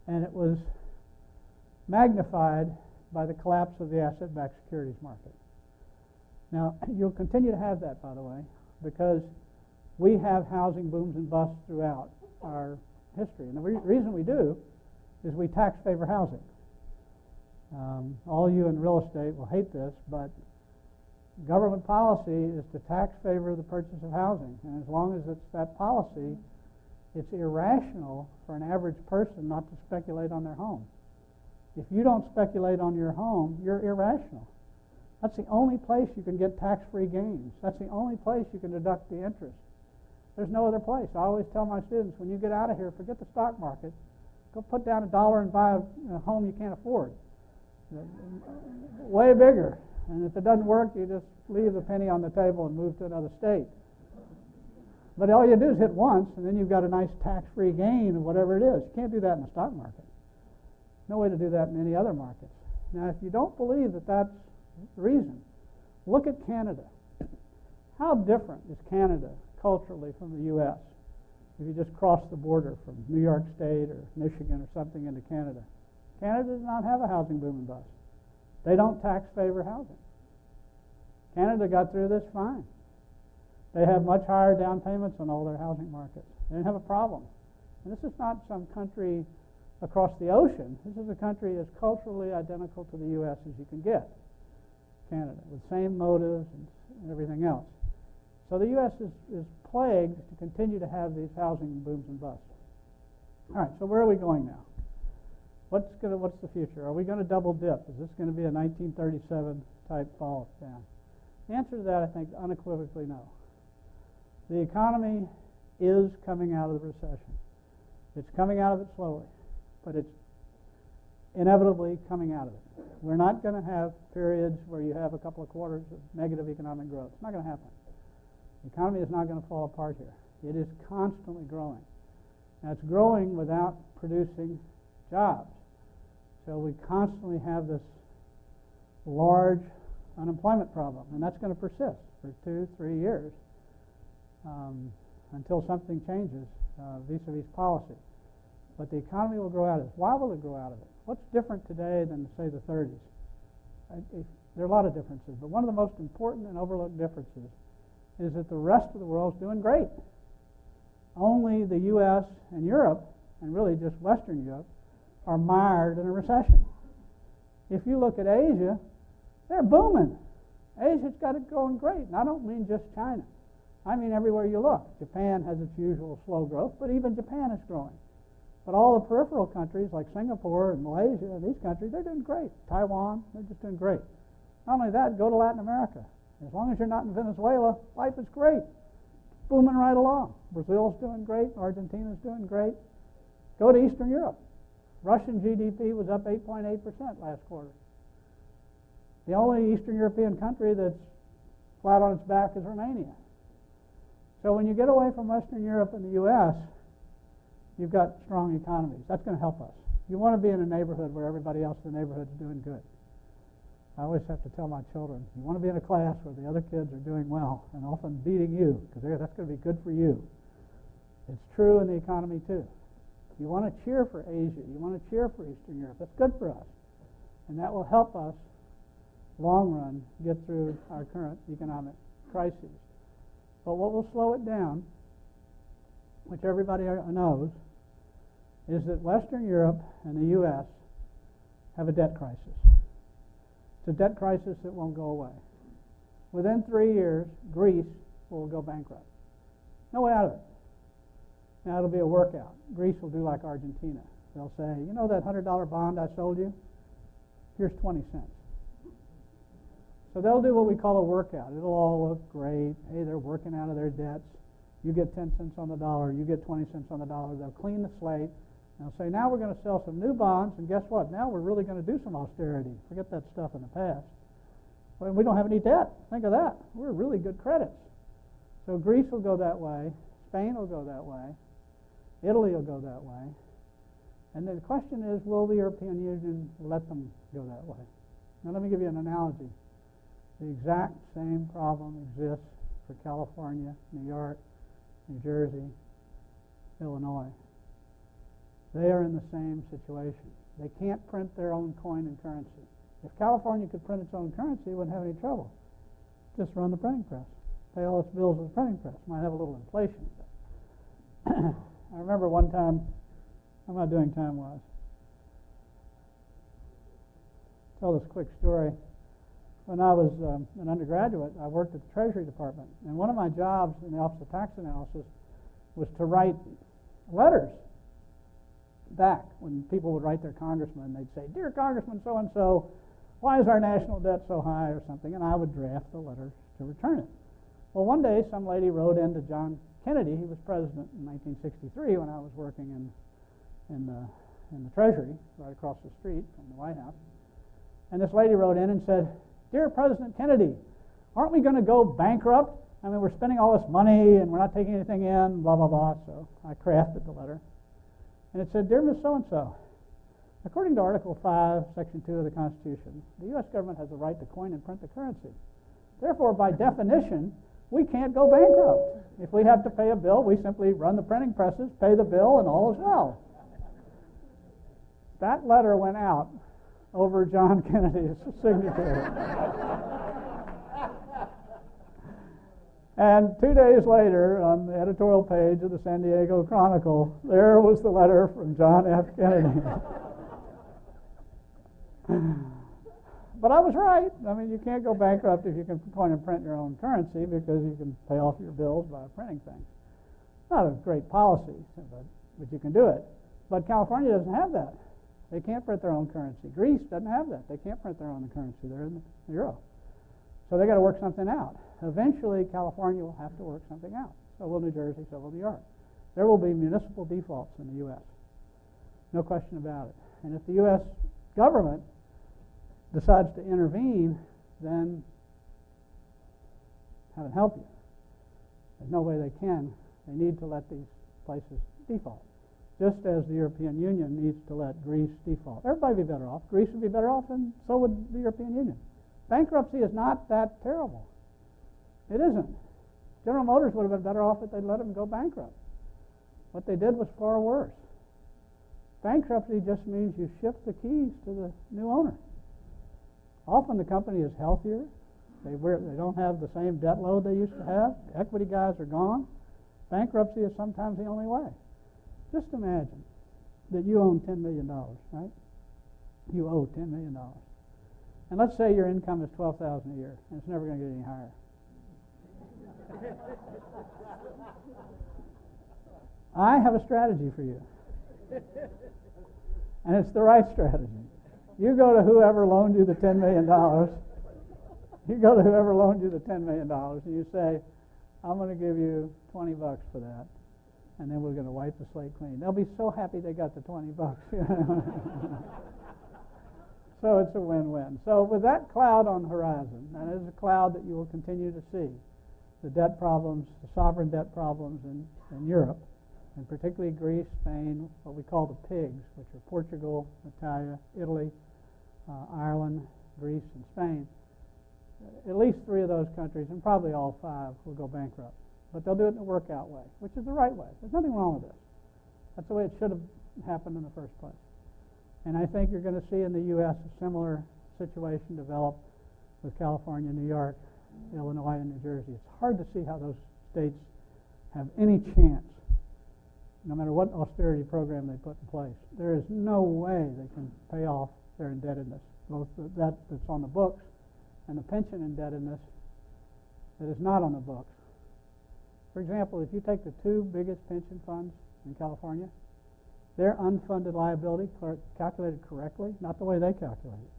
and it was magnified by the collapse of the asset-backed securities market. Now, you'll continue to have that, by the way, because we have housing booms and busts throughout our history. And the reason we do is we tax favor housing. All you in real estate will hate this, but government policy is to tax favor the purchase of housing. And as long as it's that policy, it's irrational for an average person not to speculate on their home. If you don't speculate on your home, you're irrational. That's the only place you can get tax-free gains. That's the only place you can deduct the interest. There's no other place. I always tell my students, when you get out of here, forget the stock market. Go put down $1 and buy a home you can't afford. Way bigger. And if it doesn't work, you just leave the penny on the table and move to another state. But all you do is hit once, and then you've got a nice tax-free gain of whatever it is. You can't do that in the stock market. No way to do that in any other markets. Now, if you don't believe that that's the reason, look at Canada. How different is Canada culturally from the U.S. if you just cross the border from New York State or Michigan or something into Canada? Canada does not have a housing boom and bust. They don't tax favor housing. Canada got through this fine. They have much higher down payments on all their housing markets. They didn't have a problem. And this is not some country across the ocean. This is a country as culturally identical to the U.S. as you can get, Canada, with same motives and everything else. So the U.S. is plagued to continue to have these housing booms and busts. All right, so where are we going now? What's the future? Are we going to double dip? Is this going to be a 1937 type fall down? The answer to that, I think, unequivocally no. The economy is coming out of the recession. It's coming out of it slowly, but it's inevitably coming out of it. We're not going to have periods where you have a couple of quarters of negative economic growth. It's not going to happen. The economy is not going to fall apart here. It is constantly growing. Now, it's growing without producing jobs. So we constantly have this large unemployment problem, and that's going to persist for 2-3 years until something changes vis-a-vis policy. But the economy will grow out of it. Why will it grow out of it? What's different today than, say, the 30s? There are a lot of differences, but one of the most important and overlooked differences is that the rest of the world is doing great. Only the U.S. and Europe, and really just Western Europe, are mired in a recession. If you look at Asia, they're booming. Asia's got it going great. And I don't mean just China. I mean everywhere you look. Japan has its usual slow growth, but even Japan is growing. But all the peripheral countries like Singapore and Malaysia and these countries, they're doing great. Taiwan, they're just doing great. Not only that, go to Latin America. As long as you're not in Venezuela, life is great. It's booming right along. Brazil's doing great. Argentina's doing great. Go to Eastern Europe. Russian GDP was up 8.8% last quarter. The only Eastern European country that's flat on its back is Romania. So when you get away from Western Europe and the U.S., you've got strong economies. That's going to help us. You want to be in a neighborhood where everybody else in the neighborhood is doing good. I always have to tell my children, you want to be in a class where the other kids are doing well and often beating you, because that's going to be good for you. It's true in the economy too. You want to cheer for Asia. You want to cheer for Eastern Europe. That's good for us. And that will help us, long run, get through our current economic crises. But what will slow it down, which everybody knows, is that Western Europe and the U.S. have a debt crisis. It's a debt crisis that won't go away. Within 3 years, Greece will go bankrupt. No way out of it. Now, it'll be a workout. Greece will do like Argentina. They'll say, you know that $100 bond I sold you? Here's 20 cents. So they'll do what we call a workout. It'll all look great. Hey, they're working out of their debts. You get 10 cents on the dollar. You get 20 cents on the dollar. They'll clean the slate. They'll say, now we're going to sell some new bonds, and guess what? Now we're really going to do some austerity. Forget that stuff in the past. Well, we don't have any debt. Think of that. We're really good credits. So Greece will go that way. Spain will go that way. Italy will go that way. And the question is, will the European Union let them go that way? Now let me give you an analogy. The exact same problem exists for California, New York, New Jersey, Illinois. They are in the same situation. They can't print their own coin and currency. If California could print its own currency, it wouldn't have any trouble. Just run the printing press. Pay all its bills with the printing press. Might have a little inflation. I remember one time, how am I doing time-wise? Tell this quick story. When I was an undergraduate, I worked at the Treasury Department. And one of my jobs in the Office of Tax Analysis was to write letters back. When people would write their congressman, they'd say, "Dear Congressman so-and-so, why is our national debt so high?" or something, and I would draft the letter to return it. Well, one day, some lady wrote in to John Kennedy. He was president in 1963 when I was working in the Treasury, right across the street from the White House. And this lady wrote in and said, "Dear President Kennedy, aren't we going to go bankrupt? I mean, we're spending all this money and we're not taking anything in, blah, blah, blah." So I crafted the letter. And it said, "Dear Miss So-and-so, according to Article 5, Section 2 of the Constitution, the U.S. government has the right to coin and print the currency. Therefore, by definition, we can't go bankrupt. If we have to pay a bill, we simply run the printing presses, pay the bill, and all is well." That letter went out over John Kennedy's signature. And 2 days later, on the editorial page of the San Diego Chronicle, there was the letter from John F. Kennedy. But I was right. I mean, you can't go bankrupt if you can point and print your own currency, because you can pay off your bills by printing things. Not a great policy, but you can do it. But California doesn't have that. They can't print their own currency. Greece doesn't have that. They can't print their own currency. They're in the euro. So they got to work something out. Eventually, California will have to work something out. So will New Jersey, so will New York. There will be municipal defaults in the U.S. No question about it. And if the U.S. government decides to intervene, then heaven help you. There's no way they can. They need to let these places default. Just as the European Union needs to let Greece default. Everybody would be better off. Greece would be better off, and so would the European Union. Bankruptcy is not that terrible. It isn't. General Motors would have been better off if they'd let them go bankrupt. What they did was far worse. Bankruptcy just means you shift the keys to the new owner. Often the company is healthier. They don't have the same debt load they used to have. The equity guys are gone. Bankruptcy is sometimes the only way. Just imagine that you own $10 million, right? You owe $10 million. And let's say your income is $12,000 a year, and it's never going to get any higher. I have a strategy for you. And it's the right strategy. You go to whoever loaned you the $10 million. You go to whoever loaned you the $10 million, and you say, I'm going to give you $20 for that, and then we're going to wipe the slate clean. They'll be so happy they got the $20. So it's a win-win. So with that cloud on the horizon, and it is a cloud that you will continue to see, the debt problems, the sovereign debt problems in Europe, and particularly Greece, Spain, what we call the PIGS, which are Portugal, Italy, Ireland, Greece, and Spain. At least 3 of those countries, and probably all 5, will go bankrupt. But they'll do it in a workout way, which is the right way. There's nothing wrong with this. That's the way it should have happened in the first place. And I think you're going to see in the U.S. a similar situation develop with California, New York, Illinois, and New Jersey. It's hard to see how those states have any chance, no matter what austerity program they put in place. There is no way they can pay off their indebtedness, both that that's on the books and the pension indebtedness that is not on the books. For example, if you take the 2 biggest pension funds in California, their unfunded liability, calculated correctly, not the way they calculate it,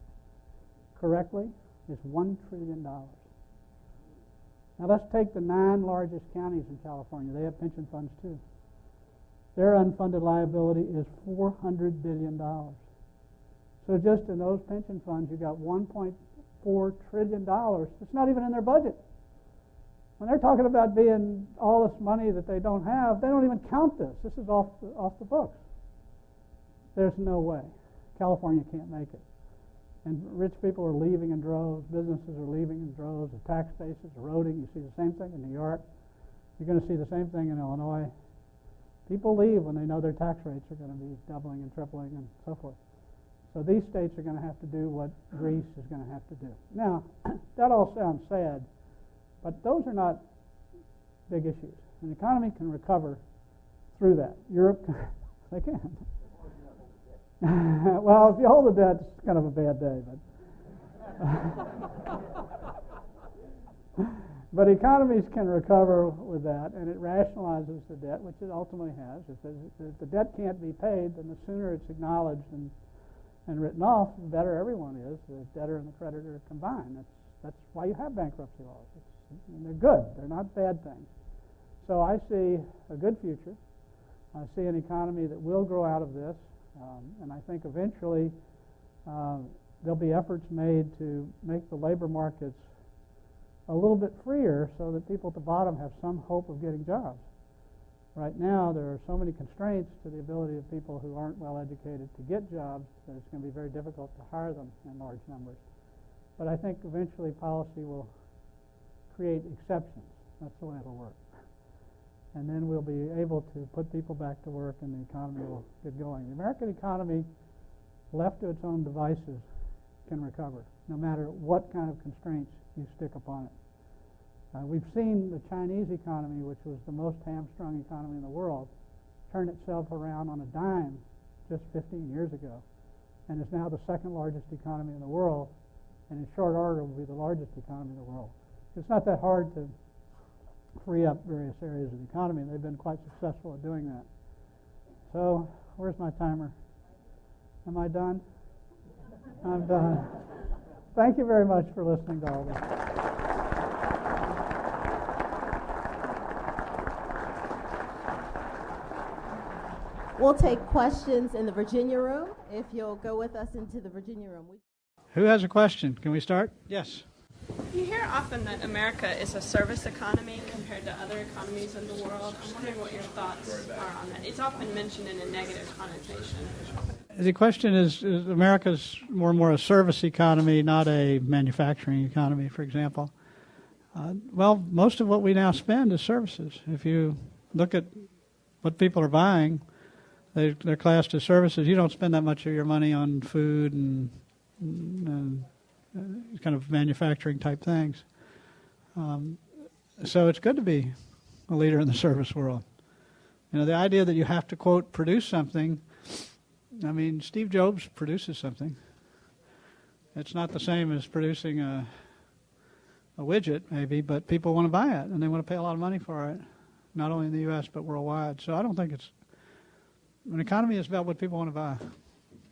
correctly, is $1 trillion. Now let's take the 9 largest counties in California. They have pension funds too. Their unfunded liability is $400 billion. So just in those pension funds, you got $1.4 trillion. It's not even in their budget. When they're talking about being all this money that they don't have, they don't even count this. This is off the books. There's no way. California can't make it. And rich people are leaving in droves. Businesses are leaving in droves. The tax base is eroding. You see the same thing in New York. You're going to see the same thing in Illinois. People leave when they know their tax rates are going to be doubling and tripling and so forth. So these states are going to have to do what Greece is going to have to do. Now, that all sounds sad, but those are not big issues. An economy can recover through that. Europe, they can. Well, if you hold the debt, it's kind of a bad day. But economies can recover with that, and it rationalizes the debt, which it ultimately has. If the debt can't be paid, then the sooner it's acknowledged and written off, the better everyone is. The debtor and the creditor are combined. That's why you have bankruptcy laws. And they're good. They're not bad things. So I see a good future. I see an economy that will grow out of this. And I think eventually there'll be efforts made to make the labor markets a little bit freer so that people at the bottom have some hope of getting jobs. Right now, there are so many constraints to the ability of people who aren't well educated to get jobs that it's going to be very difficult to hire them in large numbers. But I think eventually policy will create exceptions. That's the way it'll work. And then we'll be able to put people back to work and the economy will get going. The American economy, left to its own devices, can recover, no matter what kind of constraints you stick upon it. We've seen the Chinese economy, which was the most hamstrung economy in the world, turn itself around on a dime just 15 years ago, and is now the second largest economy in the world, and in short order will be the largest economy in the world. It's not that hard to free up various areas of the economy, and they've been quite successful at doing that. So, where's my timer? Am I done? I'm done. Thank you very much for listening to all this. We'll take questions in the Virginia room. If you'll go with us into the Virginia room. Who has a question? Can we start? Yes. You hear often that America is a service economy compared to other economies in the world. I'm wondering what your thoughts are on that. It's often mentioned in a negative connotation. The question is America's more and more a service economy, not a manufacturing economy, for example. Well, most of what we now spend is services. If you look at what people are buying, they're classed as services. You don't spend that much of your money on food and kind of manufacturing type things. So it's good to be a leader in the service world. You know, the idea that you have to, quote, produce something, I mean, Steve Jobs produces something. It's not the same as producing a widget, maybe, but people want to buy it, and they want to pay a lot of money for it, not only in the U.S., but worldwide. So I don't think it's... An economy is about what people want to buy.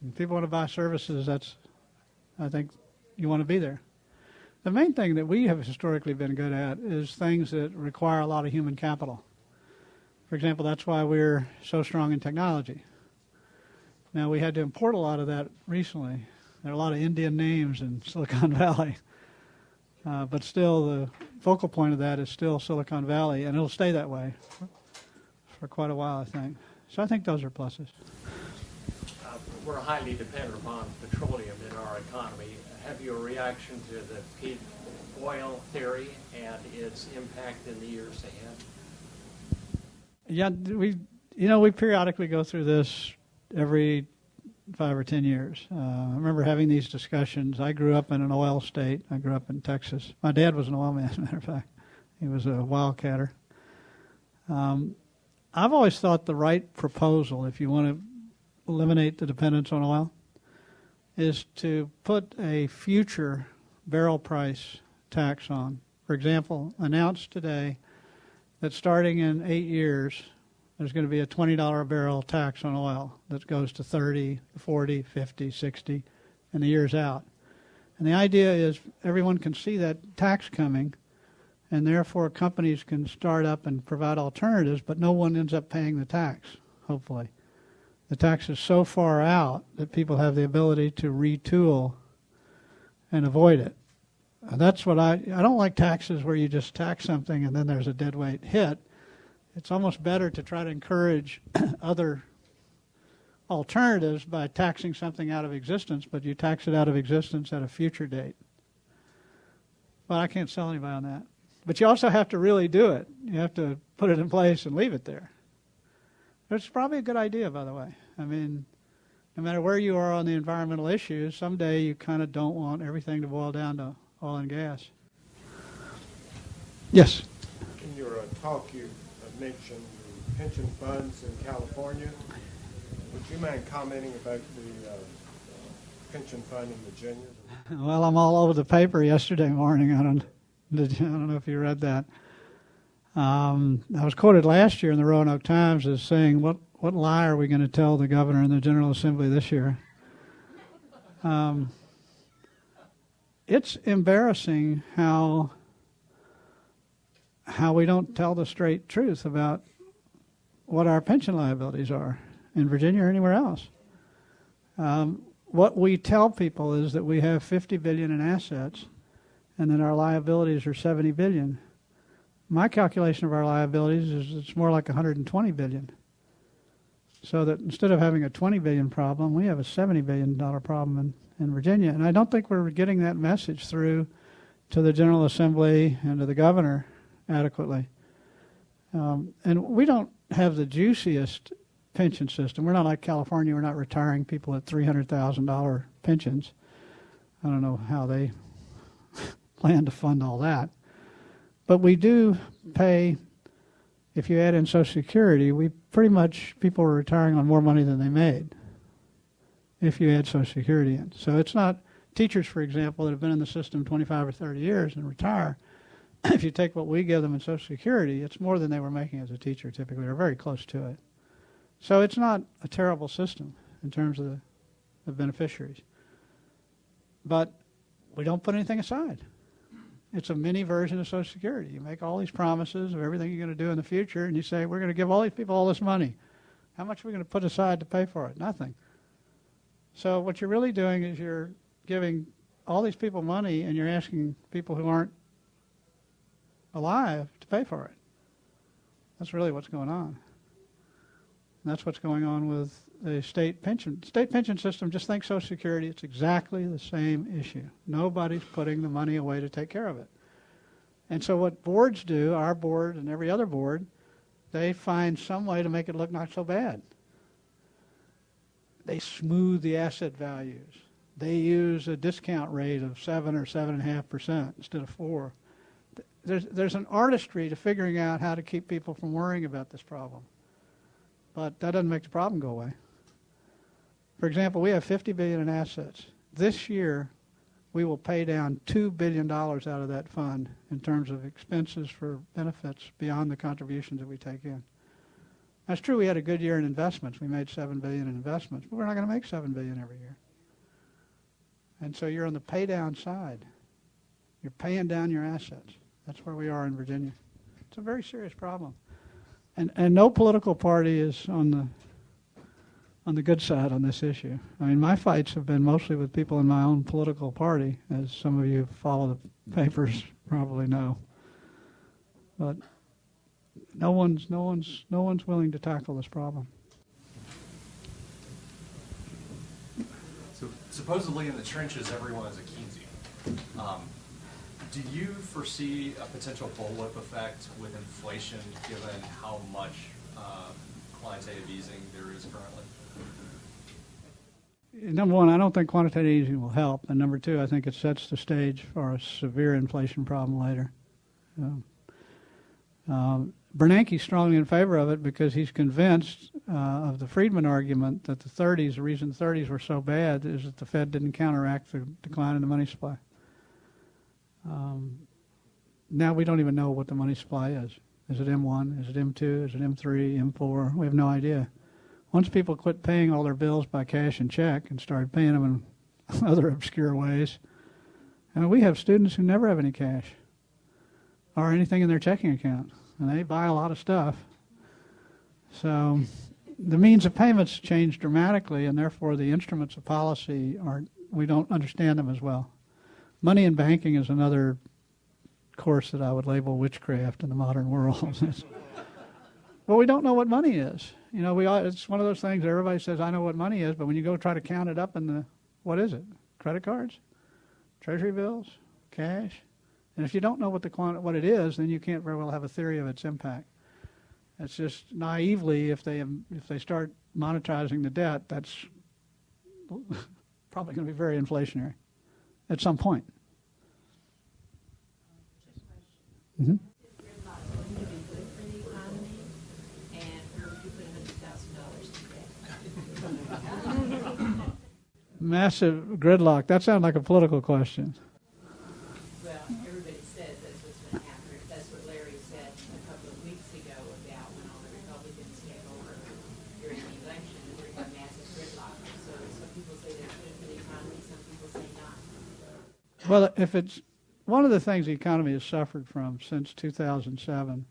If people want to buy services, I think you want to be there. The main thing that we have historically been good at is things that require a lot of human capital. For example, that's why we're so strong in technology. Now, we had to import a lot of that recently. There are a lot of Indian names in Silicon Valley. But still, the focal point of that is still Silicon Valley, and it'll stay that way for quite a while, I think. So I think those are pluses. We're highly dependent upon petroleum in our economy. Have you a reaction to the peak oil theory and its impact in the years ahead? Yeah, we periodically go through this every 5 or 10 years. I remember having these discussions. I grew up in an oil state. I grew up in Texas. My dad was an oil man, as a matter of fact. He was a wildcatter. I've always thought the right proposal, if you want to eliminate the dependence on oil, is to put a future barrel price tax on. For example, announced today that starting in 8 years, there's going to be a $20 a barrel tax on oil that goes to 30, 40, 50, 60 in the years out. And the idea is everyone can see that tax coming, and therefore companies can start up and provide alternatives, but no one ends up paying the tax, hopefully. The tax is so far out that people have the ability to retool and avoid it. That's what I don't like taxes where you just tax something and then there's a deadweight hit. It's almost better to try to encourage other alternatives by taxing something out of existence, but you tax it out of existence at a future date. Well, I can't sell anybody on that. But you also have to really do it. You have to put it in place and leave it there. It's probably a good idea, by the way. I mean, no matter where you are on the environmental issues, someday you kind of don't want everything to boil down to oil and gas. Yes? In your talk, you mentioned the pension funds in California. Would you mind commenting about the pension fund in Virginia? Well, I'm all over the paper yesterday morning. I don't know if you read that. I was quoted last year in the Roanoke Times as saying, what lie are we going to tell the governor in the General Assembly this year? It's embarrassing how we don't tell the straight truth about what our pension liabilities are in Virginia or anywhere else. What we tell people is that we have $50 billion in assets and that our liabilities are $70 billion. My calculation of our liabilities is it's more like $120 billion. So that instead of having a $20 billion problem, we have a $70 billion problem in Virginia. And I don't think we're getting that message through to the General Assembly and to the governor adequately. And we don't have the juiciest pension system. We're not like California. We're not retiring people at $300,000 pensions. I don't know how they plan to fund all that. But we do pay, if you add in Social Security, we pretty much, people are retiring on more money than they made if you add Social Security in. So it's not, teachers, for example, that have been in the system 25 or 30 years and retire, if you take what we give them in Social Security, it's more than they were making as a teacher typically, or very close to it. So it's not a terrible system in terms of the beneficiaries. But we don't put anything aside. It's a mini version of Social Security. You make all these promises of everything you're going to do in the future, and you say, we're going to give all these people all this money. How much are we going to put aside to pay for it? Nothing. So what you're really doing is you're giving all these people money, and you're asking people who aren't alive to pay for it. That's really what's going on. And that's what's going on with the state pension. State pension system, just think Social Security, it's exactly the same issue. Nobody's putting the money away to take care of it. And so what boards do, our board and every other board, they find some way to make it look not so bad. They smooth the asset values. They use a discount rate of 7 or 7.5% instead of 4. There's an artistry to figuring out how to keep people from worrying about this problem. But that doesn't make the problem go away. For example, we have $50 billion in assets. This year, we will pay down $2 billion out of that fund in terms of expenses for benefits beyond the contributions that we take in. That's true, we had a good year in investments. We made $7 billion in investments, but we're not going to make $7 billion every year. And so you're on the pay down side. You're paying down your assets. That's where we are in Virginia. It's a very serious problem. And no political party is on the good side on this issue. I mean, my fights have been mostly with people in my own political party, as some of you who follow the papers probably know. But no one's willing to tackle this problem. So supposedly in the trenches, everyone is a Keynesian. Do you foresee a potential bullwhip effect with inflation, given how much quantitative easing there is currently? Number one, I don't think quantitative easing will help. And number two, I think it sets the stage for a severe inflation problem later. Bernanke's strongly in favor of it because he's convinced of the Friedman argument that the reason the 30s were so bad is that the Fed didn't counteract the decline in the money supply. Now we don't even know what the money supply is. Is it M1? Is it M2? Is it M3? M4? We have no idea. Once people quit paying all their bills by cash and check and started paying them in other obscure ways, and we have students who never have any cash or anything in their checking account, and they buy a lot of stuff. So the means of payments change dramatically, and therefore the instruments of policy we don't understand them as well. Money in banking is another course that I would label witchcraft in the modern world. Well, we don't know what money is. You know, it's one of those things that everybody says, I know what money is, but when you go try to count it up what is it? Credit cards? Treasury bills? Cash? And if you don't know what it is, then you can't very well have a theory of its impact. It's just naively, if they start monetizing the debt, that's probably going to be very inflationary at some point. Mm-hmm. Massive gridlock. That sounds like a political question. Well, everybody says that's what's going to happen. That's what Larry said a couple of weeks ago about when all the Republicans take over during the election, that we're going to have massive gridlock. So some people say that's good for the economy, some people say not. Well, if it's one of the things the economy has suffered from since 2007,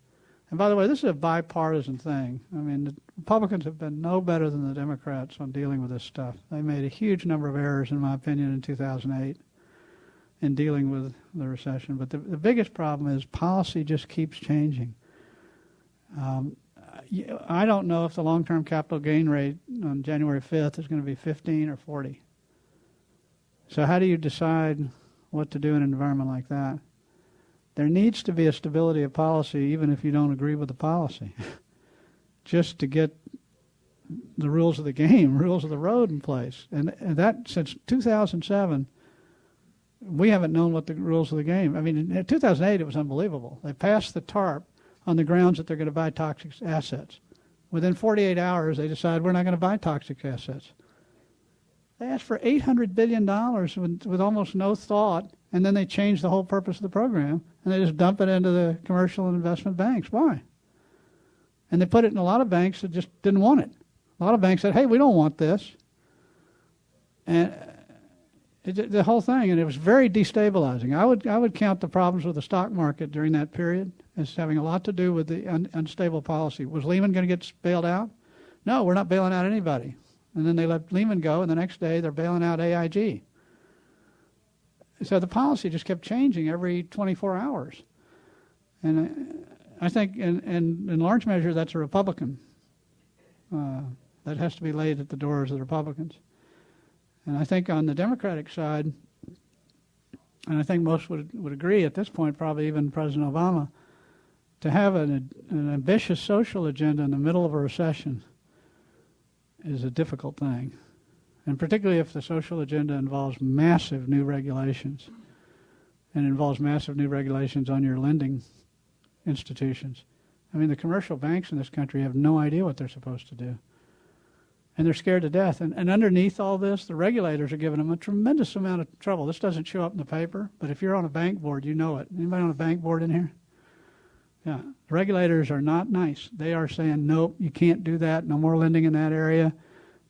and by the way, this is a bipartisan thing. I mean, the Republicans have been no better than the Democrats on dealing with this stuff. They made a huge number of errors, in my opinion, in 2008 in dealing with the recession. But the biggest problem is policy just keeps changing. I don't know if the long-term capital gain rate on January 5th is going to be 15 or 40. So how do you decide what to do in an environment like that? There needs to be a stability of policy, even if you don't agree with the policy, just to get the rules of the game, rules of the road in place. And that, since 2007, we haven't known what the rules of the game. I mean, in 2008, it was unbelievable. They passed the TARP on the grounds that they're going to buy toxic assets. Within 48 hours, they decide we're not going to buy toxic assets. They asked for $800 billion with almost no thought, and then they changed the whole purpose of the program, and they just dump it into the commercial and investment banks. Why? And they put it in a lot of banks that just didn't want it. A lot of banks said, hey, we don't want this. And the whole thing, and it was very destabilizing. I would count the problems with the stock market during that period as having a lot to do with the unstable policy. Was Lehman going to get bailed out? No, we're not bailing out anybody. And then they let Lehman go, and the next day they're bailing out AIG. So the policy just kept changing every 24 hours. And I think in large measure that's a Republican. That has to be laid at the doors of the Republicans. And I think on the Democratic side, and I think most would agree at this point, probably even President Obama, to have an ambitious social agenda in the middle of a recession is a difficult thing. And particularly if the social agenda involves massive new regulations and involves massive new regulations on your lending institutions. I mean, the commercial banks in this country have no idea what they're supposed to do. And they're scared to death. And underneath all this, the regulators are giving them a tremendous amount of trouble. This doesn't show up in the paper, but if you're on a bank board, you know it. Anybody on a bank board in here? Yeah. The regulators are not nice. They are saying, nope, you can't do that. No more lending in that area.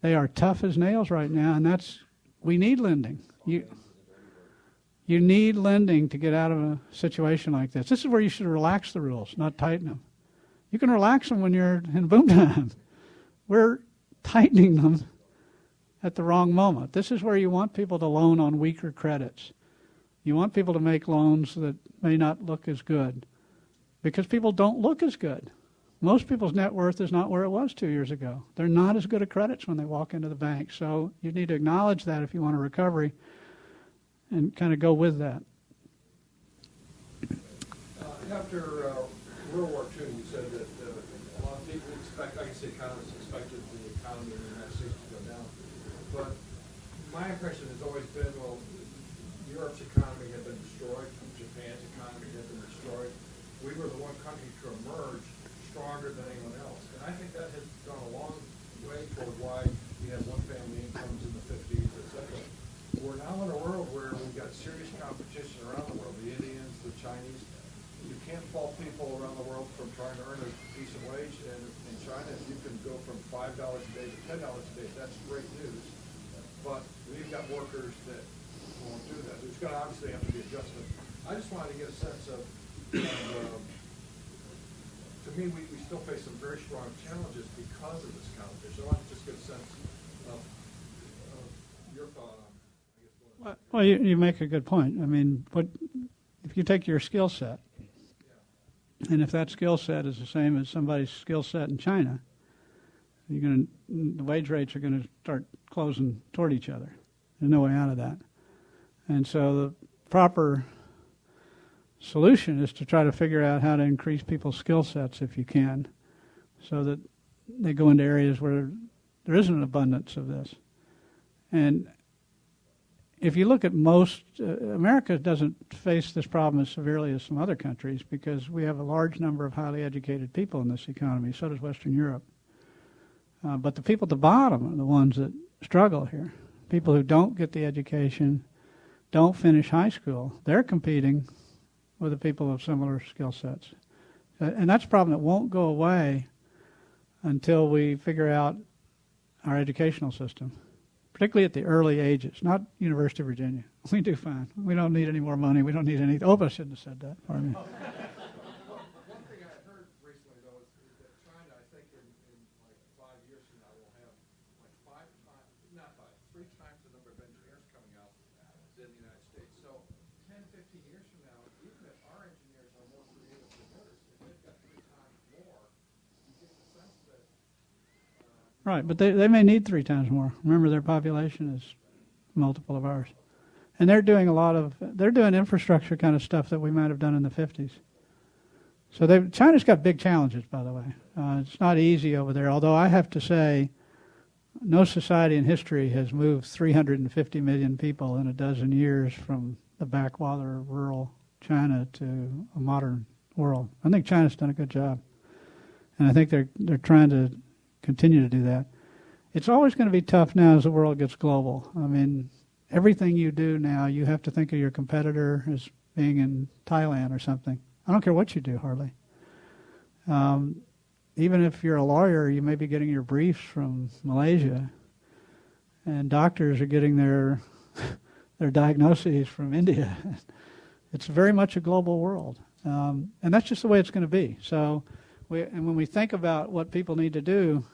They are tough as nails right now, and we need lending. You need lending to get out of a situation like this. This is where you should relax the rules, not tighten them. You can relax them when you're in boom time. We're tightening them at the wrong moment. This is where you want people to loan on weaker credits. You want people to make loans that may not look as good because people don't look as good. Most people's net worth is not where it was 2 years ago. They're not as good at credits when they walk into the bank. So you need to acknowledge that if you want a recovery and kind of go with that. After World War II, you said that a lot of people I can say economists expected the economy in the United States to go down. But my impression has always been, well, Europe's economy had been destroyed, Japan's economy had been destroyed. We were the one country to emerge stronger than anyone else. And I think that has gone a long way toward why we had one-family incomes in the 50s, et cetera. We're now in a world where we've got serious competition around the world, the Indians, the Chinese. You can't fault people around the world from trying to earn a decent wage. And in China, if you can go from $5 a day to $10 a day, that's great news. But we've got workers that won't do that. There's going to obviously have to be adjustment. I just wanted to get a sense of to me, we still face some very strong challenges because of this competition. I want to just get a sense of your thought on, I guess, well, you make a good point. I mean, if you take your skill set, and if that skill set is the same as somebody's skill set in China, the wage rates are going to start closing toward each other. There's no way out of that. And so the proper solution is to try to figure out how to increase people's skill sets if you can, so that they go into areas where there isn't an abundance of this. And if you look at most, America doesn't face this problem as severely as some other countries because we have a large number of highly educated people in this economy. So does Western Europe. But the people at the bottom are the ones that struggle here. People who don't get the education, don't finish high school, they're competing with the people of similar skill sets. And that's a problem that won't go away until we figure out our educational system, particularly at the early ages, not University of Virginia. We do fine. We don't need any more money. We don't need any. I shouldn't have said that. Pardon me. One thing I heard recently, though, is that China, I think in like 5 years from now, will have like 3 times the number of engineers coming out than the United States. So 10, 15 years from now, even if our engineers are more creative than theirs, if they've got 3 times more, you get the sense that... Right, but they may need 3 times more. Remember, their population is a multiple of ours. And they're doing they're doing infrastructure kind of stuff that we might have done in the 50s. So China's got big challenges, by the way. It's not easy over there, although I have to say, no society in history has moved 350 million people in a dozen years from the backwater of rural China to a modern world. I think China's done a good job, and I think they're trying to continue to do that. It's always going to be tough now as the world gets global. I mean, everything you do now, you have to think of your competitor as being in Thailand or something. I don't care what you do, hardly. Even if you're a lawyer, you may be getting your briefs from Malaysia, and doctors are getting their diagnoses from India. It's very much a global world, and that's just the way it's going to be. So, when we think about what people need to do,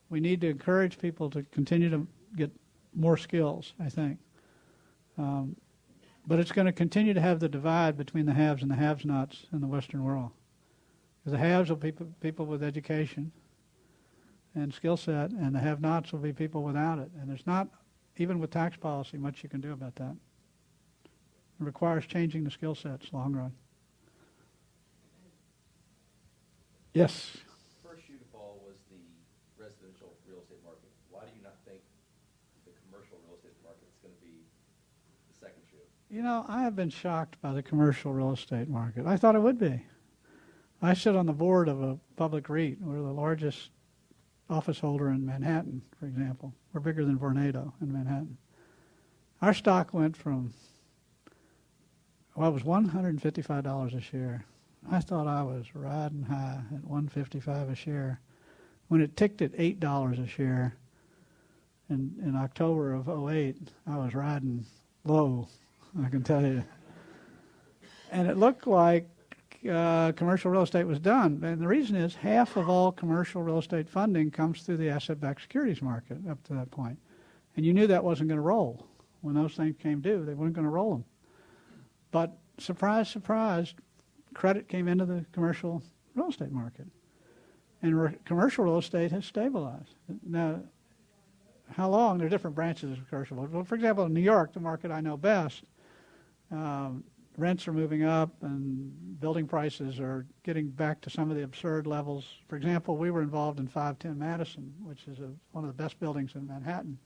we need to encourage people to continue to get more skills, I think. But it's going to continue to have the divide between the haves and the have-nots in the Western world. Because the haves will be people with education and skill set, and the have-nots will be people without it. And there's not, even with tax policy, much you can do about that. It requires changing the skill sets long run. Yes? The first shoe to fall was the residential real estate market. Why do you not think the commercial real estate market is going to be the second shoe? You know, I have been shocked by the commercial real estate market. I thought it would be. I sit on the board of a public REIT. We're the largest office holder in Manhattan, for example. We're bigger than Vornado in Manhattan. Our stock went from, well, it was $155 a share. I thought I was riding high at $155 a share. When it ticked at $8 a share in October of 2008, I was riding low, I can tell you. And it looked like commercial real estate was done. And the reason is half of all commercial real estate funding comes through the asset-backed securities market up to that point. And you knew that wasn't going to roll. When those things came due, they weren't going to roll them. But surprise, surprise, credit came into the commercial real estate market. And commercial real estate has stabilized. Now, how long? There are different branches of commercial. Well, for example, in New York, the market I know best, rents are moving up and building prices are getting back to some of the absurd levels. For example, we were involved in 510 Madison, which is one of the best buildings in Manhattan.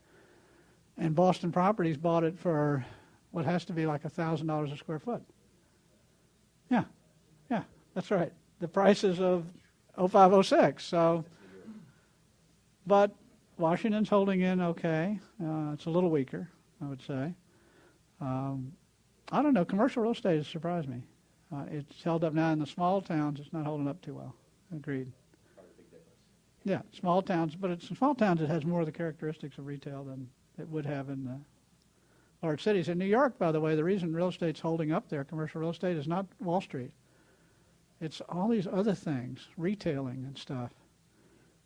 And Boston Properties bought it for what has to be like $1,000 a square foot. Yeah, that's right. The prices of 05, 06. So, but Washington's holding in okay. It's a little weaker, I would say. I don't know. Commercial real estate has surprised me. It's held up now in the small towns. It's not holding up too well. Agreed. Yeah, small towns, but it's in small towns it has more of the characteristics of retail than it would have in the large cities. In New York, by the way, the reason real estate's holding up there, commercial real estate, is not Wall Street. It's all these other things, retailing and stuff.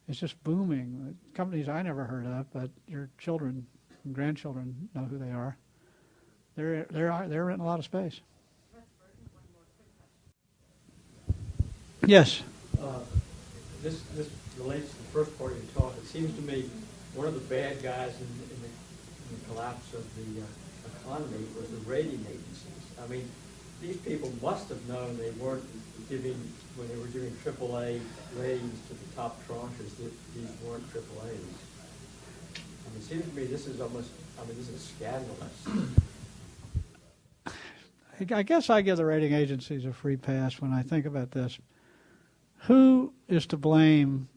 It's just booming. Companies I never heard of, but your children and grandchildren know who they are. They're renting a lot of space. Yes. This relates to the first part of your talk. It seems to me one of the bad guys in the collapse of the economy was the rating agencies. I mean, these people must have known they weren't giving, when they were giving AAA ratings to the top tranches, that these weren't AAAs. I mean, it seems to me this is almost, this is scandalous. I guess I give the rating agencies a free pass when I think about this. Who is to blame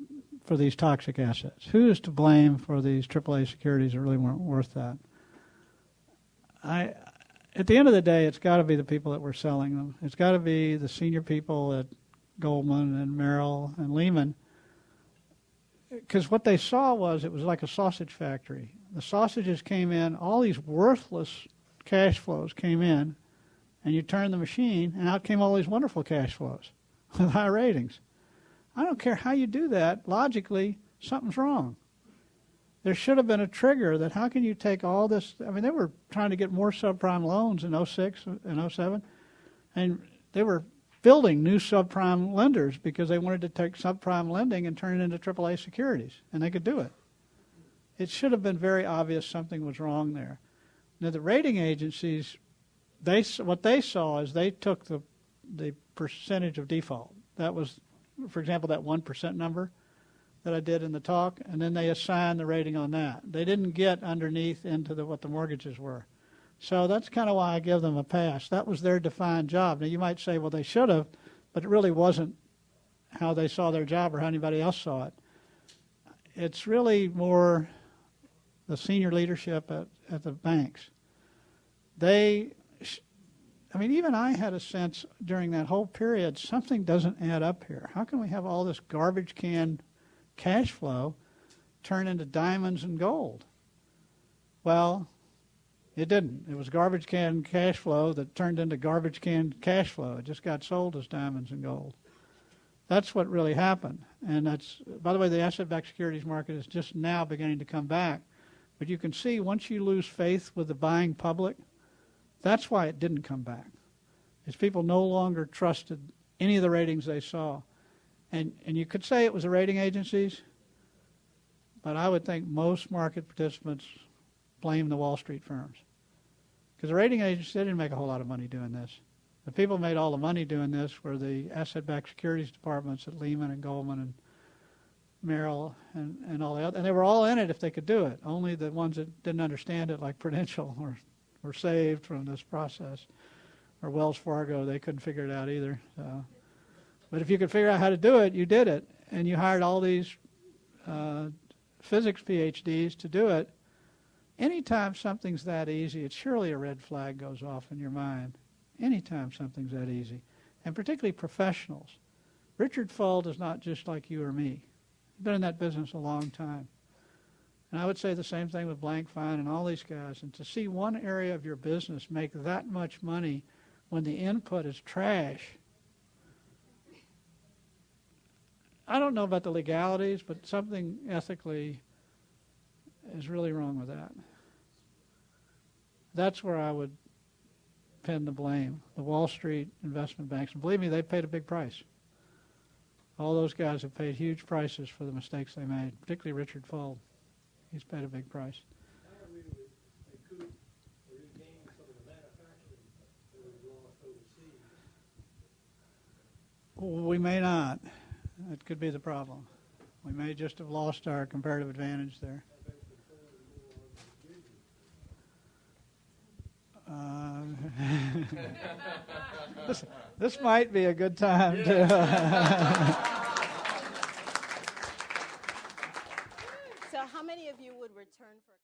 for these toxic assets? Who is to blame for these AAA securities that really weren't worth that? At the end of the day, it's got to be the people that were selling them. It's got to be the senior people at Goldman and Merrill and Lehman. Because what they saw was it was like a sausage factory. The sausages came in, all these worthless cash flows came in, and you turned the machine, and out came all these wonderful cash flows with high ratings. I don't care how you do that. Logically, something's wrong. There should have been a trigger that how can you take all this? I mean, they were trying to get more subprime loans in 06 and 07, and they were building new subprime lenders because they wanted to take subprime lending and turn it into AAA securities, and they could do it. It should have been very obvious something was wrong there. Now, the rating agencies, what they saw is they took the percentage of default. That was, for example, that 1% number that I did in the talk, and then they assigned the rating on that. They didn't get underneath into what the mortgages were. So that's kind of why I give them a pass. That was their defined job. Now, you might say, well, they should have, but it really wasn't how they saw their job or how anybody else saw it. It's really more the senior leadership at the banks. Even I had a sense during that whole period, something doesn't add up here. How can we have all this garbage can cash flow turn into diamonds and gold? Well, it didn't. It was garbage can cash flow that turned into garbage can cash flow. It just got sold as diamonds and gold. That's what really happened. And that's, by the way, the asset-backed securities market is just now beginning to come back. But you can see once you lose faith with the buying public, that's why it didn't come back. Is people no longer trusted any of the ratings they saw. And you could say it was the rating agencies, but I would think most market participants blame the Wall Street firms. Because the rating agencies, they didn't make a whole lot of money doing this. The people who made all the money doing this were the asset-backed securities departments at Lehman and Goldman and Merrill and all the other. And they were all in it if they could do it. Only the ones that didn't understand it, like Prudential, were saved from this process. Or Wells Fargo, they couldn't figure it out either. So. But if you could figure out how to do it, you did it. And you hired all these physics PhDs to do it. Anytime something's that easy, it's surely a red flag goes off in your mind. Anytime something's that easy. And particularly professionals. Richard Fuld is not just like you or me. He's been in that business a long time. And I would say the same thing with Blank Fine and all these guys. And to see one area of your business make that much money when the input is trash, I don't know about the legalities, but something ethically is really wrong with that. That's where I would pin the blame. The Wall Street investment banks. And believe me, they paid a big price. All those guys have paid huge prices for the mistakes they made, particularly Richard Fuld. He's paid a big price. We may not. That could be the problem. We may just have lost our comparative advantage there. This might be a good time to... So how many of you would return for...